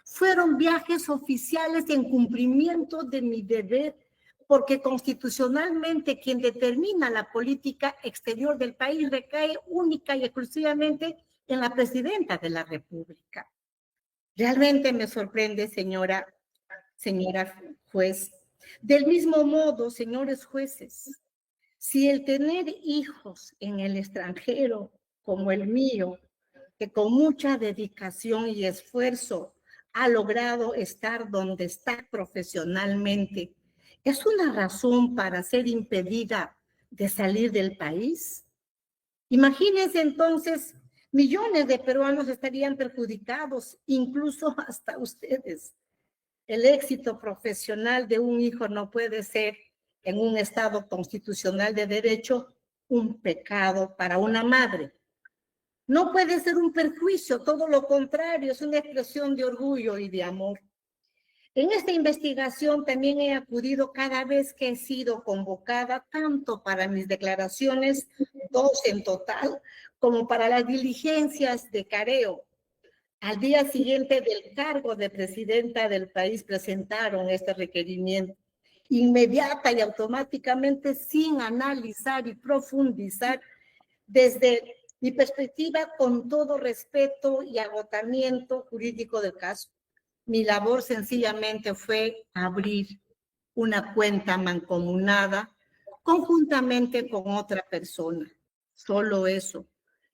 fueron viajes oficiales en cumplimiento de mi deber, porque constitucionalmente quien determina la política exterior del país recae única y exclusivamente en la presidenta de la República. Realmente me sorprende, señora juez. Del mismo modo, señores jueces, si el tener hijos en el extranjero, como el mío, que con mucha dedicación y esfuerzo ha logrado estar donde está profesionalmente, ¿es una razón para ser impedida de salir del país? Imagínense entonces, millones de peruanos estarían perjudicados, incluso hasta ustedes. El éxito profesional de un hijo no puede ser, en un Estado constitucional de derecho, un pecado para una madre. No puede ser un perjuicio, todo lo contrario, es una expresión de orgullo y de amor. En esta investigación también he acudido cada vez que he sido convocada, tanto para mis declaraciones, 2 en total, como para las diligencias de careo. Al día siguiente del cargo de presidenta del país presentaron este requerimiento, inmediata y automáticamente, sin analizar y profundizar desde mi perspectiva, con todo respeto y agotamiento jurídico del caso. Mi labor sencillamente fue abrir una cuenta mancomunada conjuntamente con otra persona. Solo eso.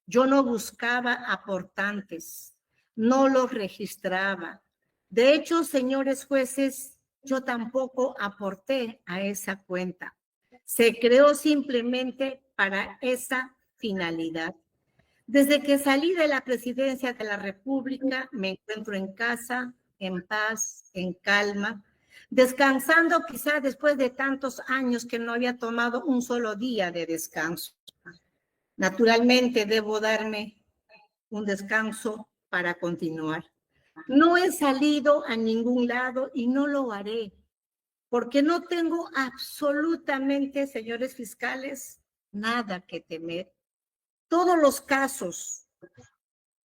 Yo no buscaba aportantes, no los registraba. De hecho, señores jueces, yo tampoco aporté a esa cuenta. Se creó simplemente para esa finalidad. Desde que salí de la presidencia de la República, me encuentro en casa, en paz, en calma, descansando quizá después de tantos años que no había tomado un solo día de descanso. Naturalmente, debo darme un descanso para continuar. No he salido a ningún lado y no lo haré, porque no tengo absolutamente, señores fiscales, nada que temer. Todos los casos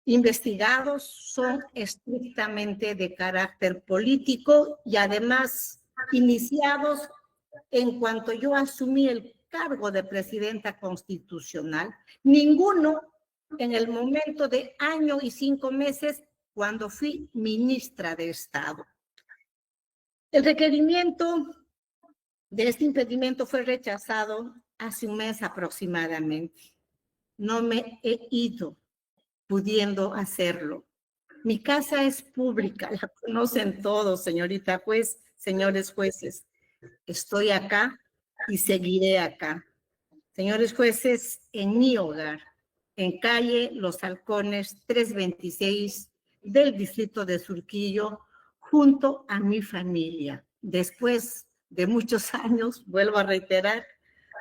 investigados son estrictamente de carácter político y además iniciados en cuanto yo asumí el cargo de presidenta constitucional. Ninguno en el momento de año y 5 meses cuando fui ministra de Estado. El requerimiento de este impedimento fue rechazado hace un mes aproximadamente. No me he ido pudiendo hacerlo. Mi casa es pública, la conocen todos, señorita juez, señores jueces. Estoy acá y seguiré acá. Señores jueces, en mi hogar, en calle Los Halcones 326 del distrito de Surquillo, junto a mi familia. Después de muchos años, vuelvo a reiterar,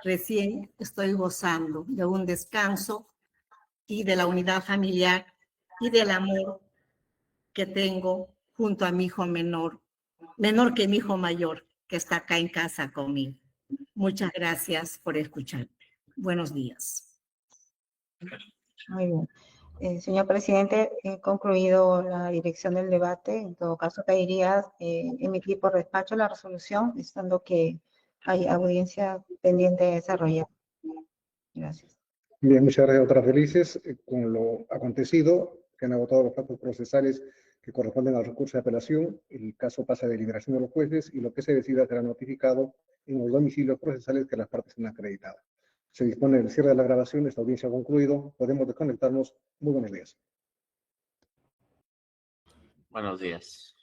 recién estoy gozando de un descanso y de la unidad familiar y del amor que tengo junto a mi hijo menor que mi hijo mayor, que está acá en casa conmigo. Muchas gracias por escucharme. Buenos días. Muy bien. Señor presidente, he concluido la dirección del debate. En todo caso, pediría emitir por despacho la resolución, estando que hay audiencia pendiente de desarrollar. Gracias. Bien, muchas gracias, otras felices. Con lo acontecido, que han agotado los plazos procesales que corresponden al recurso de apelación, el caso pasa a deliberación de los jueces y lo que se decida será notificado en los domicilios procesales que las partes han acreditado. Se dispone del cierre de la grabación, esta audiencia ha concluido, podemos desconectarnos. Muy buenos días. Buenos días.